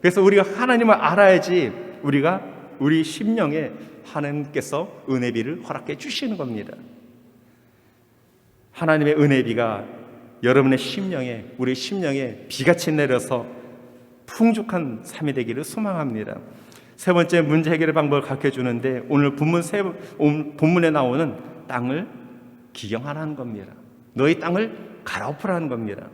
그래서 우리가 하나님을 알아야지 우리가 우리 심령에 하나님께서 은혜비를 허락해 주시는 겁니다. 하나님의 은혜비가 여러분의 심령에, 우리 심령에 비같이 내려서 풍족한 삶이 되기를 소망합니다. 세 번째 문제 해결의 방법을 가르쳐 주는데 오늘 본문에 나오는 땅을 기경하라는 겁니다. 너희 땅을 갈아엎으라는 겁니다.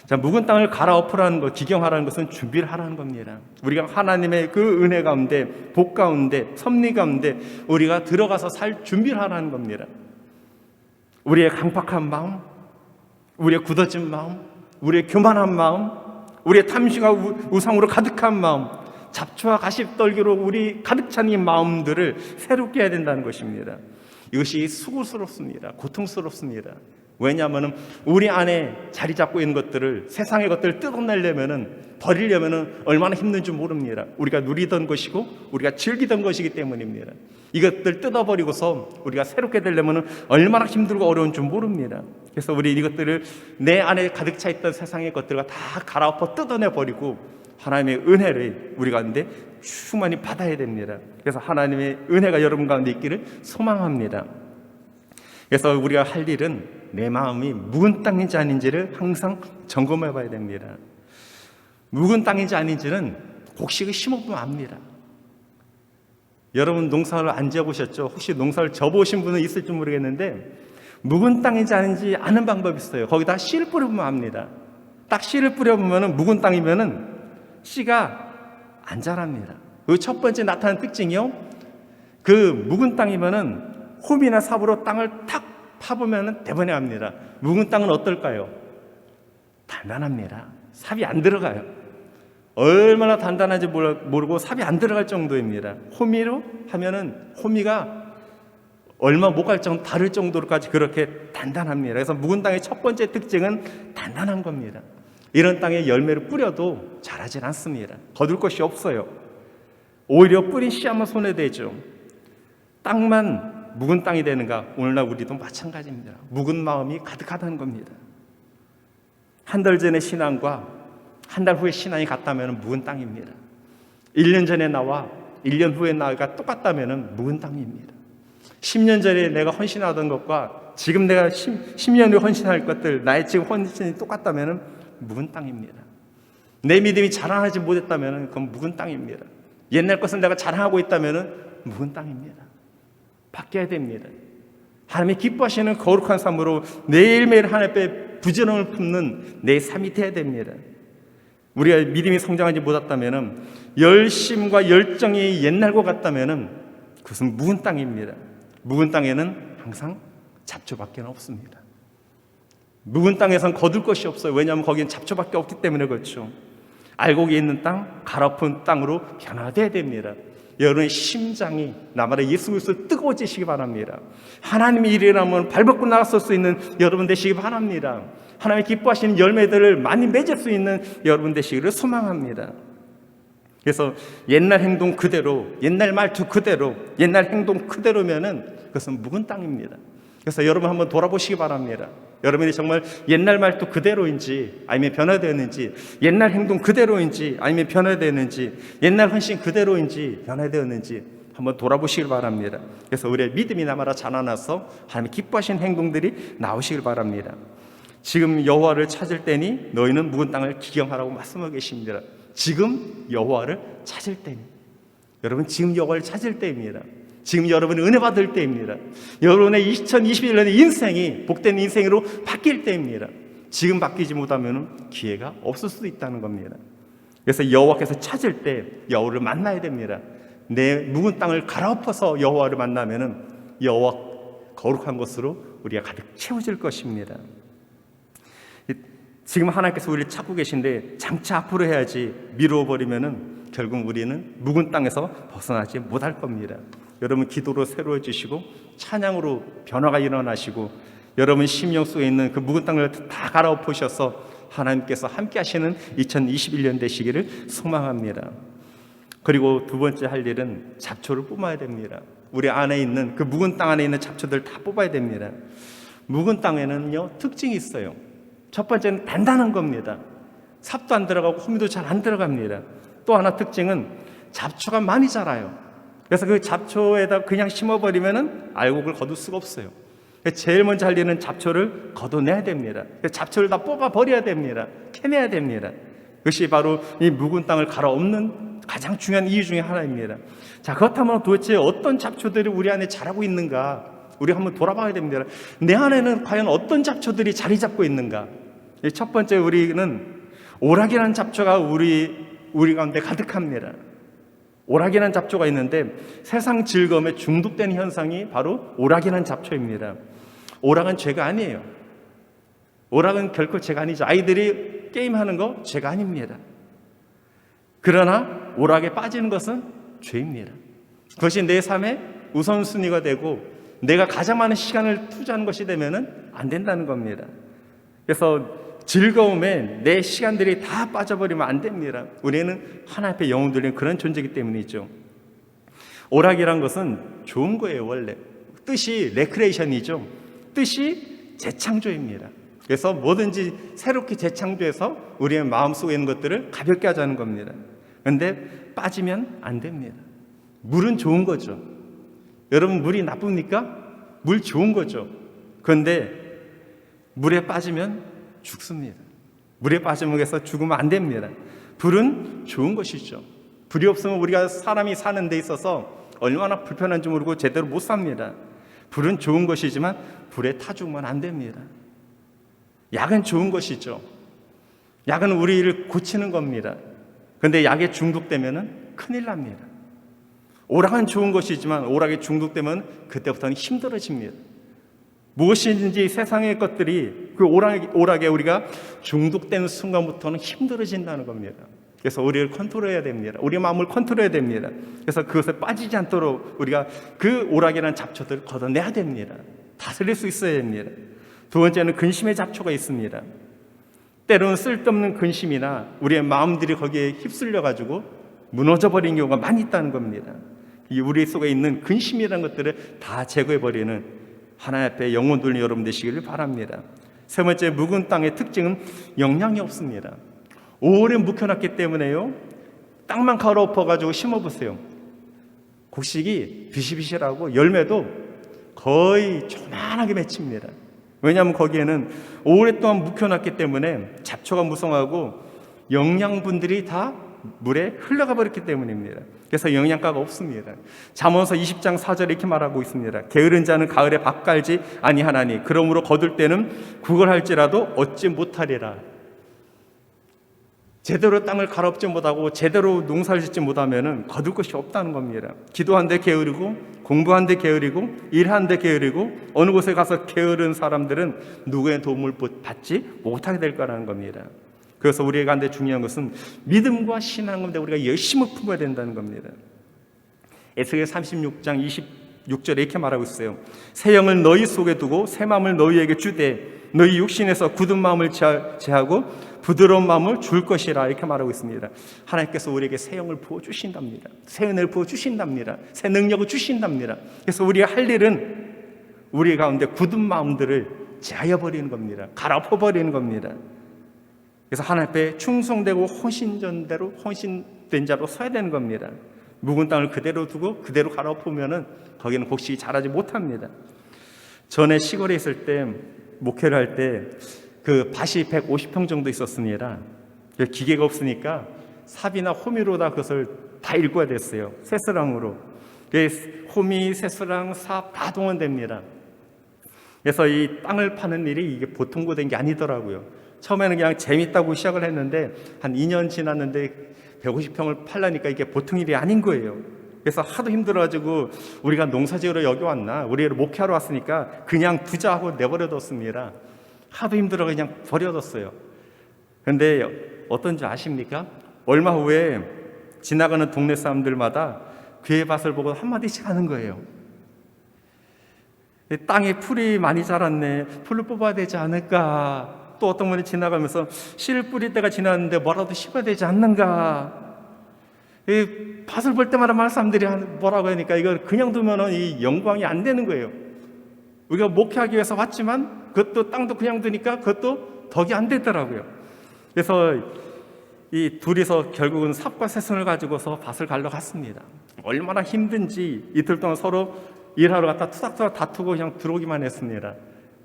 자, 묵은 땅을 갈아엎으라는 것, 기경하라는 것은 준비를 하라는 겁니다. 우리가 하나님의 그 은혜 가운데, 복 가운데, 섭리 가운데 우리가 들어가서 살 준비를 하라는 겁니다. 우리의 강팍한 마음, 우리의 굳어진 마음, 우리의 교만한 마음, 우리의 탐심과 우상으로 가득한 마음, 잡초와 가십떨기로 우리 가득 찬 이 마음들을 새롭게 해야 된다는 것입니다. 이것이 수고스럽습니다. 고통스럽습니다. 왜냐하면 우리 안에 자리 잡고 있는 것들을, 세상의 것들을 뜯어내려면, 버리려면 얼마나 힘든지 모릅니다. 우리가 누리던 것이고 우리가 즐기던 것이기 때문입니다. 이것들 뜯어버리고서 우리가 새롭게 되려면 얼마나 힘들고 어려운 줄 모릅니다. 그래서 우리 이것들을, 내 안에 가득 차 있던 세상의 것들과 다 갈아엎어 뜯어내버리고 하나님의 은혜를 우리 가운데 충만히 받아야 됩니다. 그래서 하나님의 은혜가 여러분 가운데 있기를 소망합니다. 그래서 우리가 할 일은 내 마음이 묵은 땅인지 아닌지를 항상 점검해 봐야 됩니다. 묵은 땅인지 아닌지는 곡식을 심어보면 압니다. 여러분 농사를 안 지어보셨죠? 혹시 농사를 져보신 분은 있을지 모르겠는데 묵은 땅인지 아닌지 아는 방법이 있어요. 거기다 씨를 뿌려보면 압니다. 딱 씨를 뿌려보면 묵은 땅이면 씨가 안 자랍니다. 그 첫 번째 나타나는 특징이요, 그 묵은 땅이면 홈이나 삽으로 땅을 탁 파보면 대번에 합니다. 묵은 땅은 어떨까요? 단단합니다. 삽이 안 들어가요. 얼마나 단단한지 모르고 삽이 안 들어갈 정도입니다. 호미로 하면은 호미가 얼마 못 갈 정도, 다를 정도로까지 그렇게 단단합니다. 그래서 묵은 땅의 첫 번째 특징은 단단한 겁니다. 이런 땅에 열매를 뿌려도 자라질 않습니다. 거둘 것이 없어요. 오히려 뿌린 씨앗만 손에 대죠. 땅만 묵은 땅이 되는가? 오늘날 우리도 마찬가지입니다. 묵은 마음이 가득하다는 겁니다. 한 달 전의 신앙과 한 달 후의 신앙이 같다면 묵은 땅입니다. 1년 전에 나와 1년 후에 나가 똑같다면 묵은 땅입니다. 10년 전에 내가 헌신하던 것과 지금 내가 10년 후에 헌신할 것들, 나의 지금 헌신이 똑같다면 묵은 땅입니다. 내 믿음이 자라나지 못했다면 그건 묵은 땅입니다. 옛날 것을 내가 자랑하고 있다면 묵은 땅입니다. 바뀌어야 됩니다. 하나님이 기뻐하시는 거룩한 삶으로 매일매일 하나님 앞에 부지런을 품는 내 삶이 되어야 됩니다. 우리가 믿음이 성장하지 못했다면, 열심과 열정이 옛날과 같다면 그것은 묵은 땅입니다. 묵은 땅에는 항상 잡초밖에 없습니다. 묵은 땅에선 거둘 것이 없어요. 왜냐하면 거기는 잡초밖에 없기 때문에 그렇죠. 알곡이 있는 땅, 가라픈 땅으로 변화되어야 됩니다. 여러분의 심장이 나만의 예수 그리스도 뜨거워지시기 바랍니다. 하나님의 일이라면 발벗고 나갔을 수 있는 여러분 되시기 바랍니다. 하나님이 기뻐하시는 열매들을 많이 맺을 수 있는 여러분 되시기를 소망합니다. 그래서 옛날 행동 그대로, 옛날 말투 그대로, 옛날 행동 그대로면은 그것은 묵은 땅입니다. 그래서 여러분 한번 돌아보시기 바랍니다. 여러분이 정말 옛날 말투 그대로인지 아니면 변화되었는지, 옛날 행동 그대로인지 아니면 변화되었는지, 옛날 헌신 그대로인지 변화되었는지 한번 돌아보시길 바랍니다. 그래서 우리의 믿음이 나마다 자라나서 하나님 기뻐하시는 행동들이 나오시길 바랍니다. 지금 여호와를 찾을 때니 너희는 묵은 땅을 기경하라고 말씀하고 계십니다. 지금 여호와를 찾을 때니, 여러분 지금 여호와를 찾을 때입니다. 지금 여러분이 은혜 받을 때입니다. 여러분의 2021년의 인생이 복된 인생으로 바뀔 때입니다. 지금 바뀌지 못하면 기회가 없을 수도 있다는 겁니다. 그래서 여호와께서 찾을 때 여호와를 만나야 됩니다. 내 묵은 땅을 갈아엎어서 여호와를 만나면은 여호와 거룩한 것으로 우리가 가득 채워질 것입니다. 지금 하나님께서 우리를 찾고 계신데 장차 앞으로 해야지 미루어 버리면은 결국 우리는 묵은 땅에서 벗어나지 못할 겁니다. 여러분 기도로 새로워지시고 찬양으로 변화가 일어나시고 여러분 심령 속에 있는 그 묵은 땅을 다 갈아엎으셔서 하나님께서 함께 하시는 2021년 되시기를 소망합니다. 그리고 두 번째 할 일은 잡초를 뽑아야 됩니다. 우리 안에 있는 그 묵은 땅 안에 있는 잡초들 다 뽑아야 됩니다. 묵은 땅에는요 특징이 있어요. 첫 번째는 단단한 겁니다. 삽도 안 들어가고 호미도 잘 안 들어갑니다. 또 하나 특징은 잡초가 많이 자라요. 그래서 그 잡초에다 그냥 심어버리면은 알곡을 거둘 수가 없어요. 제일 먼저 할 일은 잡초를 걷어내야 됩니다. 잡초를 다 뽑아버려야 됩니다. 캐내야 됩니다. 그것이 바로 이 묵은 땅을 갈아엎는 가장 중요한 이유 중에 하나입니다. 자, 그렇다면 도대체 어떤 잡초들이 우리 안에 자라고 있는가? 우리 한번 돌아봐야 됩니다. 내 안에는 과연 어떤 잡초들이 자리 잡고 있는가? 첫 번째, 우리는 오락이라는 잡초가 우리 가운데 가득합니다. 오락이라는 잡초가 있는데 세상 즐거움에 중독되는 현상이 바로 오락이라는 잡초입니다. 오락은 죄가 아니에요. 오락은 결코 죄가 아니죠. 아이들이 게임하는 거 죄가 아닙니다. 그러나 오락에 빠지는 것은 죄입니다. 그것이 내 삶의 우선순위가 되고 내가 가장 많은 시간을 투자하는 것이 되면은 안 된다는 겁니다. 그래서 즐거움에 내 시간들이 다 빠져버리면 안 됩니다. 우리는 하나님 앞에 영혼 돌리는 그런 존재이기 때문이죠. 오락이란 것은 좋은 거예요. 원래 뜻이 레크레이션이죠. 뜻이 재창조입니다. 그래서 뭐든지 새롭게 재창조해서 우리의 마음속에 있는 것들을 가볍게 하자는 겁니다. 그런데 빠지면 안 됩니다. 물은 좋은 거죠. 여러분, 물이 나쁩니까? 물 좋은 거죠. 그런데 물에 빠지면 죽습니다. 물에 빠지면 해서 죽으면 안 됩니다. 불은 좋은 것이죠. 불이 없으면 우리가 사람이 사는 데 있어서 얼마나 불편한지 모르고 제대로 못 삽니다. 불은 좋은 것이지만 불에 타 죽으면 안 됩니다. 약은 좋은 것이죠. 약은 우리를 고치는 겁니다. 그런데 약에 중독되면 큰일 납니다. 오락은 좋은 것이지만 오락에 중독되면 그때부터는 힘들어집니다. 무엇이든지 세상의 것들이 그 오락에 우리가 중독되는 순간부터는 힘들어진다는 겁니다. 그래서 우리를 컨트롤해야 됩니다. 우리 마음을 컨트롤해야 됩니다. 그래서 그것에 빠지지 않도록 우리가 그 오락이라는 잡초들을 걷어내야 됩니다. 다스릴 수 있어야 됩니다. 두 번째는 근심의 잡초가 있습니다. 때로는 쓸데없는 근심이나 우리의 마음들이 거기에 휩쓸려가지고 무너져버린 경우가 많이 있다는 겁니다. 이 우리 속에 있는 근심이라는 것들을 다 제거해버리는 하나님 앞에 영혼 돌리는 여러분 되시기를 바랍니다. 세 번째, 묵은 땅의 특징은 영양이 없습니다. 오래 묵혀놨기 때문에요, 땅만 갈아엎어가지고 심어보세요. 곡식이 비실비실하고 열매도 거의 조만하게 맺힙니다. 왜냐하면 거기에는 오랫동안 묵혀놨기 때문에 잡초가 무성하고 영양분들이 다 물에 흘러가 버렸기 때문입니다. 그래서 영양가가 없습니다. 잠언서 20장 4절에 이렇게 말하고 있습니다. 게으른 자는 가을에 밥 갈지 아니하나니 그러므로 거둘 때는 구걸할지라도 얻지 못하리라. 제대로 땅을 갈아엎지 못하고 제대로 농사를 짓지 못하면 거둘 것이 없다는 겁니다. 기도하는데 게으르고 공부하는데 게으르고 일하는데 게으르고 어느 곳에 가서 게으른 사람들은 누구의 도움을 받지 못하게 될 거라는 겁니다. 그래서 우리가 한데 중요한 것은 믿음과 신앙 가운데 우리가 열심을 품어야 된다는 겁니다. 에스겔 36장 26절에 이렇게 말하고 있어요. 새 영을 너희 속에 두고 새 마음을 너희에게 주되 너희 육신에서 굳은 마음을 제하고 부드러운 마음을 줄 것이라 이렇게 말하고 있습니다. 하나님께서 우리에게 새 영을 부어주신답니다. 새 은혜를 부어주신답니다. 새 능력을 주신답니다. 그래서 우리가 할 일은 우리 가운데 굳은 마음들을 제하여 버리는 겁니다. 갈아엎어버리는 겁니다. 그래서 하나님 앞에 충성되고 헌신된 자로 서야 되는 겁니다. 묵은 땅을 그대로 두고 그대로 갈아엎으면은 거기는 곡식이 자라지 못합니다. 전에 시골에 있을 때 목회를 할 때 그 밭이 150평 정도 있었습니다. 기계가 없으니까 삽이나 호미로다 그것을 다 일궈야 됐어요. 새스랑으로. 호미, 새스랑, 삽 다 동원됩니다. 그래서 이 땅을 파는 일이 이게 보통 된 게 아니더라고요. 처음에는 그냥 재밌다고 시작을 했는데 한 2년 지났는데 150평을 팔라니까 이게 보통 일이 아닌 거예요. 그래서 하도 힘들어가지고 우리가 농사지으러 여기 왔나, 우리를 목회하러 왔으니까 그냥 두자 하고 내버려뒀습니다. 하도 힘들어 그냥 버려뒀어요. 그런데 어떤지 아십니까? 얼마 후에 지나가는 동네 사람들마다 그의 밭을 보고 한마디씩 하는 거예요. 땅에 풀이 많이 자랐네, 풀을 뽑아야 되지 않을까. 또 어떤 분이 지나가면서 씨를 뿌릴 때가 지났는데 뭐라도 심어야 되지 않는가. 이 밭을 볼 때마다 많은 사람들이 뭐라고 하니까 이걸 그냥 두면은 이 영광이 안 되는 거예요. 우리가 목회하기 위해서 왔지만 그것도 땅도 그냥 두니까 그것도 덕이 안 되더라고요. 그래서 이 둘이서 결국은 삽과 새손을 가지고서 밭을 갈러 갔습니다. 얼마나 힘든지 이틀 동안 서로 일하러 갔다 투닥투닥 다투고 그냥 들어오기만 했습니다.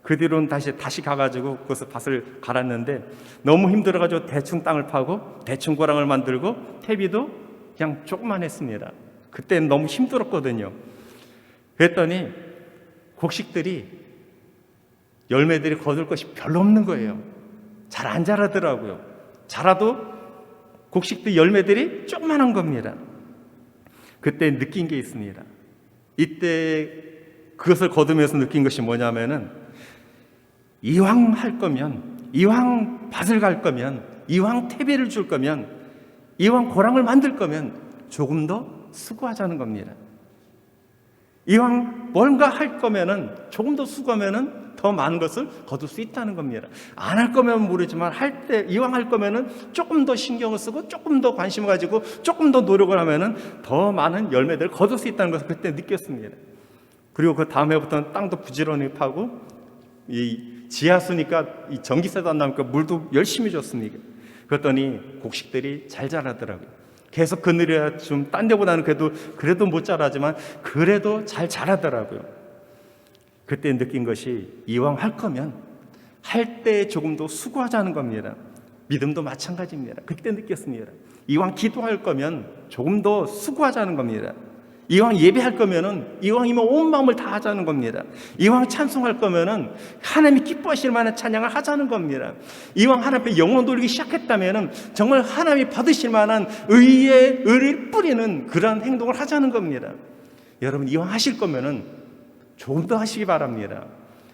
그 뒤로는 다시 가가지고 그것을 밭을 갈았는데 너무 힘들어가지고 대충 땅을 파고 대충 고랑을 만들고 퇴비도 그냥 조금만 했습니다. 그때는 너무 힘들었거든요. 그랬더니 곡식들이 열매들이 거둘 것이 별로 없는 거예요. 잘 안 자라더라고요. 자라도 곡식들 열매들이 조그만한 겁니다. 그때 느낀 게 있습니다. 이때 그것을 거두면서 느낀 것이 뭐냐면은 이왕 할 거면, 이왕 밭을 갈 거면, 이왕 퇴비를 줄 거면, 이왕 고랑을 만들 거면 조금 더 수고하자는 겁니다. 이왕 뭔가 할 거면은 조금 더 수고하면은 더 많은 것을 거둘 수 있다는 겁니다. 안 할 거면 모르지만 이왕 할 거면은 조금 더 신경을 쓰고 조금 더 관심을 가지고 조금 더 노력을 하면은 더 많은 열매들을 거둘 수 있다는 것을 그때 느꼈습니다. 그리고 그 다음 해부터는 땅도 부지런히 파고 이 지하수니까 이 전기세도 안 나오니까 물도 열심히 줬습니다. 그랬더니 곡식들이 잘 자라더라고요. 계속 그늘이야 좀 딴 데보다는 그래도 못 자라지만 그래도 잘 자라더라고요. 그때 느낀 것이 이왕 할 거면 할 때 조금 더 수고하자는 겁니다. 믿음도 마찬가지입니다. 그때 느꼈습니다. 이왕 기도할 거면 조금 더 수고하자는 겁니다. 이왕 예배할 거면은 이왕이면 온 마음을 다 하자는 겁니다. 이왕 찬송할 거면은 하나님이 기뻐하실 만한 찬양을 하자는 겁니다. 이왕 하나님 앞에 영혼 돌리기 시작했다면은 정말 하나님이 받으실 만한 의를 뿌리는 그러한 행동을 하자는 겁니다. 여러분 이왕 하실 거면은 조금 더 하시기 바랍니다.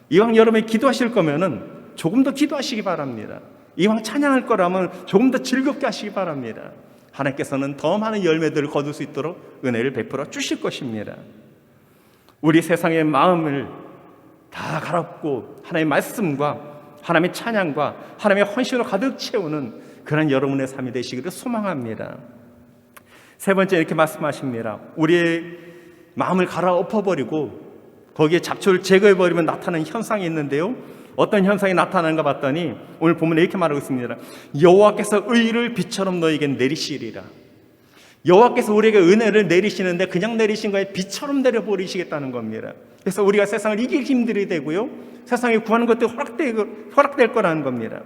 이왕 여러분이 기도하실 거면은 조금 더 기도하시기 바랍니다. 이왕 찬양할 거라면 조금 더 즐겁게 하시기 바랍니다. 하나님께서는 더 많은 열매들을 거둘 수 있도록 은혜를 베풀어 주실 것입니다. 우리 세상의 마음을 다 갈아엎고 하나님의 말씀과 하나님의 찬양과 하나님의 헌신으로 가득 채우는 그런 여러분의 삶이 되시기를 소망합니다. 세 번째 이렇게 말씀하십니다. 우리의 마음을 갈아엎어버리고 거기에 잡초를 제거해버리면 나타나는 현상이 있는데요, 어떤 현상이 나타나는가 봤더니 오늘 본문에 이렇게 말하고 있습니다. 여호와께서 의를 비처럼 너에게 내리시리라. 여호와께서 우리에게 은혜를 내리시는데 그냥 내리신 거에 비처럼 내려버리시겠다는 겁니다. 그래서 우리가 세상을 이길 힘들이 되고요, 세상에 구하는 것도 허락될 거라는 겁니다.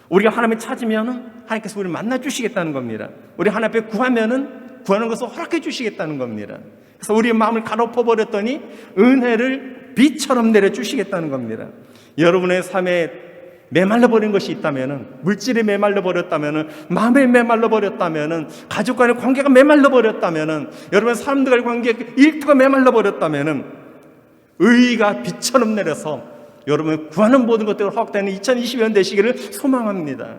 우리가 하나님을 찾으면 하나님께서 우리를 만나 주시겠다는 겁니다. 우리 하나님 앞에 구하면은 구하는 것을 허락해 주시겠다는 겁니다. 그래서 우리의 마음을 갈아엎어버렸더니 은혜를 비처럼 내려주시겠다는 겁니다. 여러분의 삶에 메말라버린 것이 있다면, 물질에 메말라버렸다면, 마음에 메말라버렸다면, 가족 간의 관계가 메말라버렸다면, 여러분 사람들과의 관계 일터가 메말라버렸다면 의가 비처럼 내려서 여러분 구하는 모든 것들을 허락되는 2020년 되시기를 소망합니다.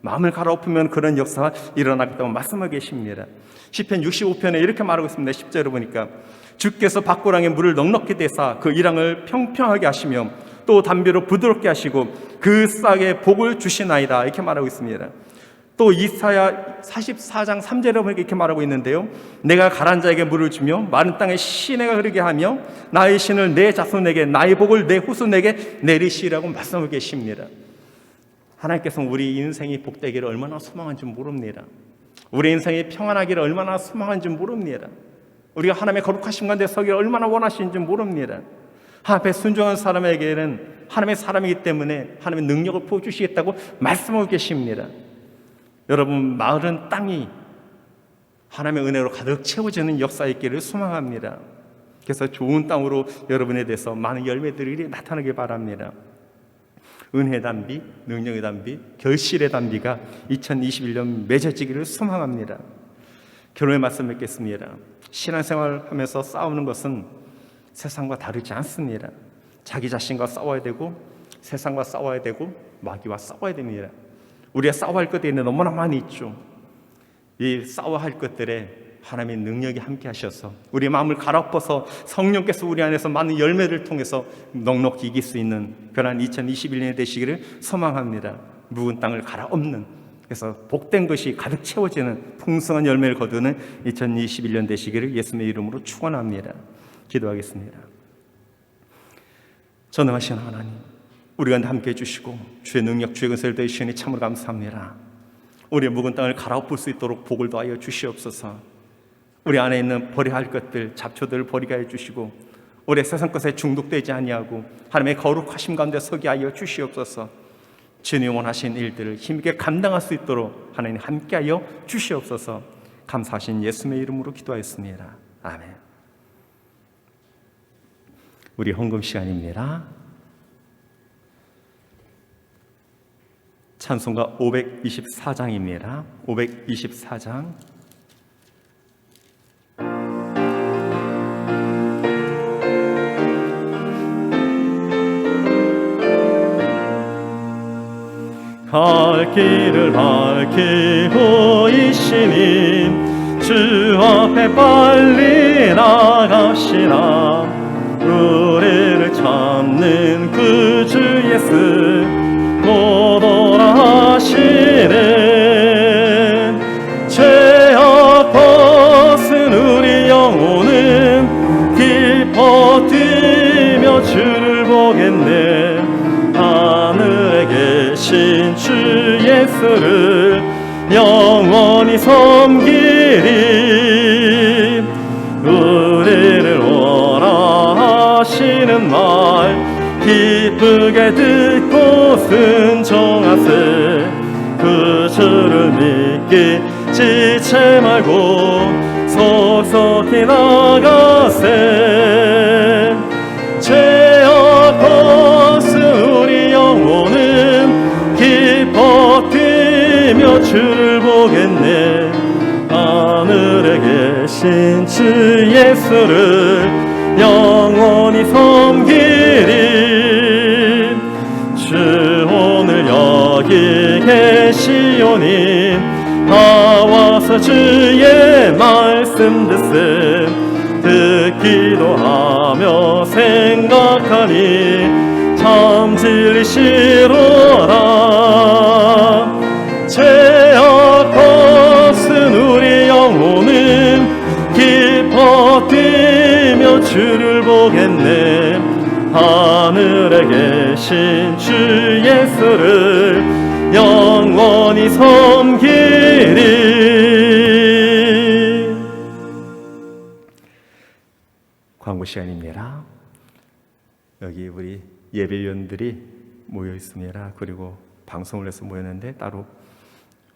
마음을 갈아엎으면 그런 역사가 일어나겠다고 말씀하고 계십니다. 시편 65편에 이렇게 말하고 있습니다. 10절을 보니까 주께서 밭고랑에 물을 넉넉히 대사 그 이랑을 평평하게 하시며 또 담비로 부드럽게 하시고 그 싹에 복을 주시나이다, 이렇게 말하고 있습니다. 또 이사야 44장 3절에 보니까 이렇게 말하고 있는데요, 내가 가란 자에게 물을 주며 마른 땅에 시내가 흐르게 하며 나의 신을 내 자손에게 나의 복을 내 후손에게 내리시라고 말씀하고 계십니다. 하나님께서는 우리 인생이 복되기를 얼마나 소망한지 모릅니다. 우리 인생이 평안하기를 얼마나 소망한지 모릅니다. 우리가 하나님의 거룩하신 가운데 서기를 얼마나 원하시는지 모릅니다. 하나님의 순종한 사람에게는 하나님의 사람이기 때문에 하나님의 능력을 부어주시겠다고 말씀하고 계십니다. 여러분 마을은 땅이 하나님의 은혜로 가득 채워지는 역사가 있기를 소망합니다. 그래서 좋은 땅으로 여러분에 대해서 많은 열매들이 나타나길 바랍니다. 은혜의 단비, 능력의 단비, 결실의 단비가 2021년 맺어지기를 소망합니다. 결론의 말씀 맺겠습니다. 신앙생활하면서 싸우는 것은 세상과 다르지 않습니다. 자기 자신과 싸워야 되고 세상과 싸워야 되고 마귀와 싸워야 됩니다. 우리가 싸워야 할 것들이 너무나 많이 있죠. 이 싸워야 할 것들에 하나님의 능력이 함께 하셔서 우리 마음을 갈아엎어서 성령께서 우리 안에서 많은 열매를 통해서 넉넉히 이길 수 있는 그러한 2021년이 되시기를 소망합니다. 묵은 땅을 갈아엎는, 그래서 복된 것이 가득 채워지는 풍성한 열매를 거두는 2021년 되시기를 예수님의 이름으로 축원합니다. 기도하겠습니다. 전능하신 하나님, 우리 가운데 함께해 주시고 주의 능력, 주의 근세를 더해주시니 참으로 감사합니다. 우리의 묵은 땅을 갈아엎을 수 있도록 복을 더하여 주시옵소서. 우리 안에 있는 버려야 할 것들, 잡초들을 버리게 해 주시고 우리의 세상 것에 중독되지 아니하고 하나님의 거룩하심 가운데 서게 하여 주시옵소서. 주님 원하신 일들을 힘있게 감당할 수 있도록 하나님 함께하여 주시옵소서. 감사하신 예수님의 이름으로 기도하였습니다. 아멘. 우리 헌금 시간입니다. 찬송가 524장입니다. 524장. 갈 길을 밝히고 이시니 주 앞에 빨리 나갑시다. 우리를 잡는 그 주 예수 곧 오라 하시네. 죄악 벗은 우리 영혼은 기뻐 뛰며 주를 보겠네. 하늘에 계신 주 예수를 영원히 섬기리. 우리를 오라 하시는 말 기쁘게 듣고 순종하세. 그 주를 믿기 지체 말고 속속히 나가세. 죄악 벗은 우리 영혼은 기뻐 뛰며 주를 보겠네. 하늘에 계신 주 예수를 영원히 섬기리. 주 오늘 여기 계시오니 나와서 주의 말씀 듣기도 하며 생각하니 참 진리시로라. 죄악 벗은 우리 영혼은 기뻐 뛰며 주를 보겠네. 하늘에 계신 주 예수를 영원히 섬기리. 광고 시간입니다. 여기 우리 예배위원들이 모여 있습니다. 그리고 방송을 해서 모였는데 따로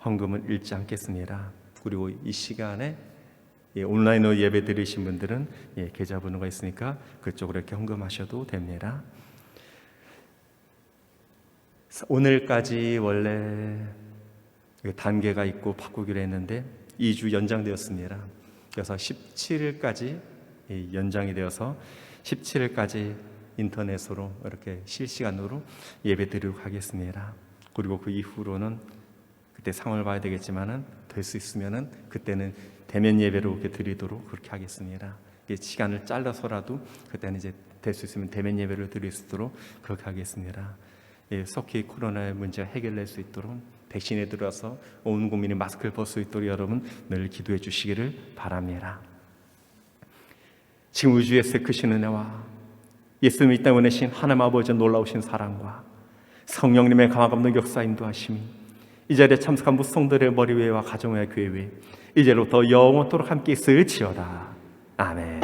헌금은 잃지 않겠습니다. 그리고 이 시간에 온라인으로 예배 드리신 분들은 계좌번호가 있으니까 그쪽으로 이렇게 헌금하셔도 됩니다. 오늘까지 원래 단계가 있고 바꾸기로 했는데 2주 연장되었습니다. 그래서 17일까지 연장이 되어서 17일까지 인터넷으로 이렇게 실시간으로 예배 드리도록 하겠습니다. 그리고 그 이후로는 그때 상황을 봐야 되겠지만은 될 수 있으면은 그때는 대면 예배로 이렇게 드리도록 그렇게 하겠습니다. 시간을 잘라서라도 그때는 이제 될 수 있으면 대면 예배를 드릴 수 있도록 그렇게 하겠습니다. 속히 코로나의 문제가 해결될 수 있도록 백신에 들어서 온 국민이 마스크를 벗을 수 있도록 여러분 늘 기도해 주시기를 바랍니다. 지금 우주에서 크신 은혜와 예수님이 이 땅에 보내신 하나님 아버지의 놀라우신 사랑과 성령님의 강한 감동 역사 인도하심이 이 자리에 참석한 무성들의 머리 위와 가정 위와 교회 위 이제로부터 영원토록 함께 있을지어다. 아멘.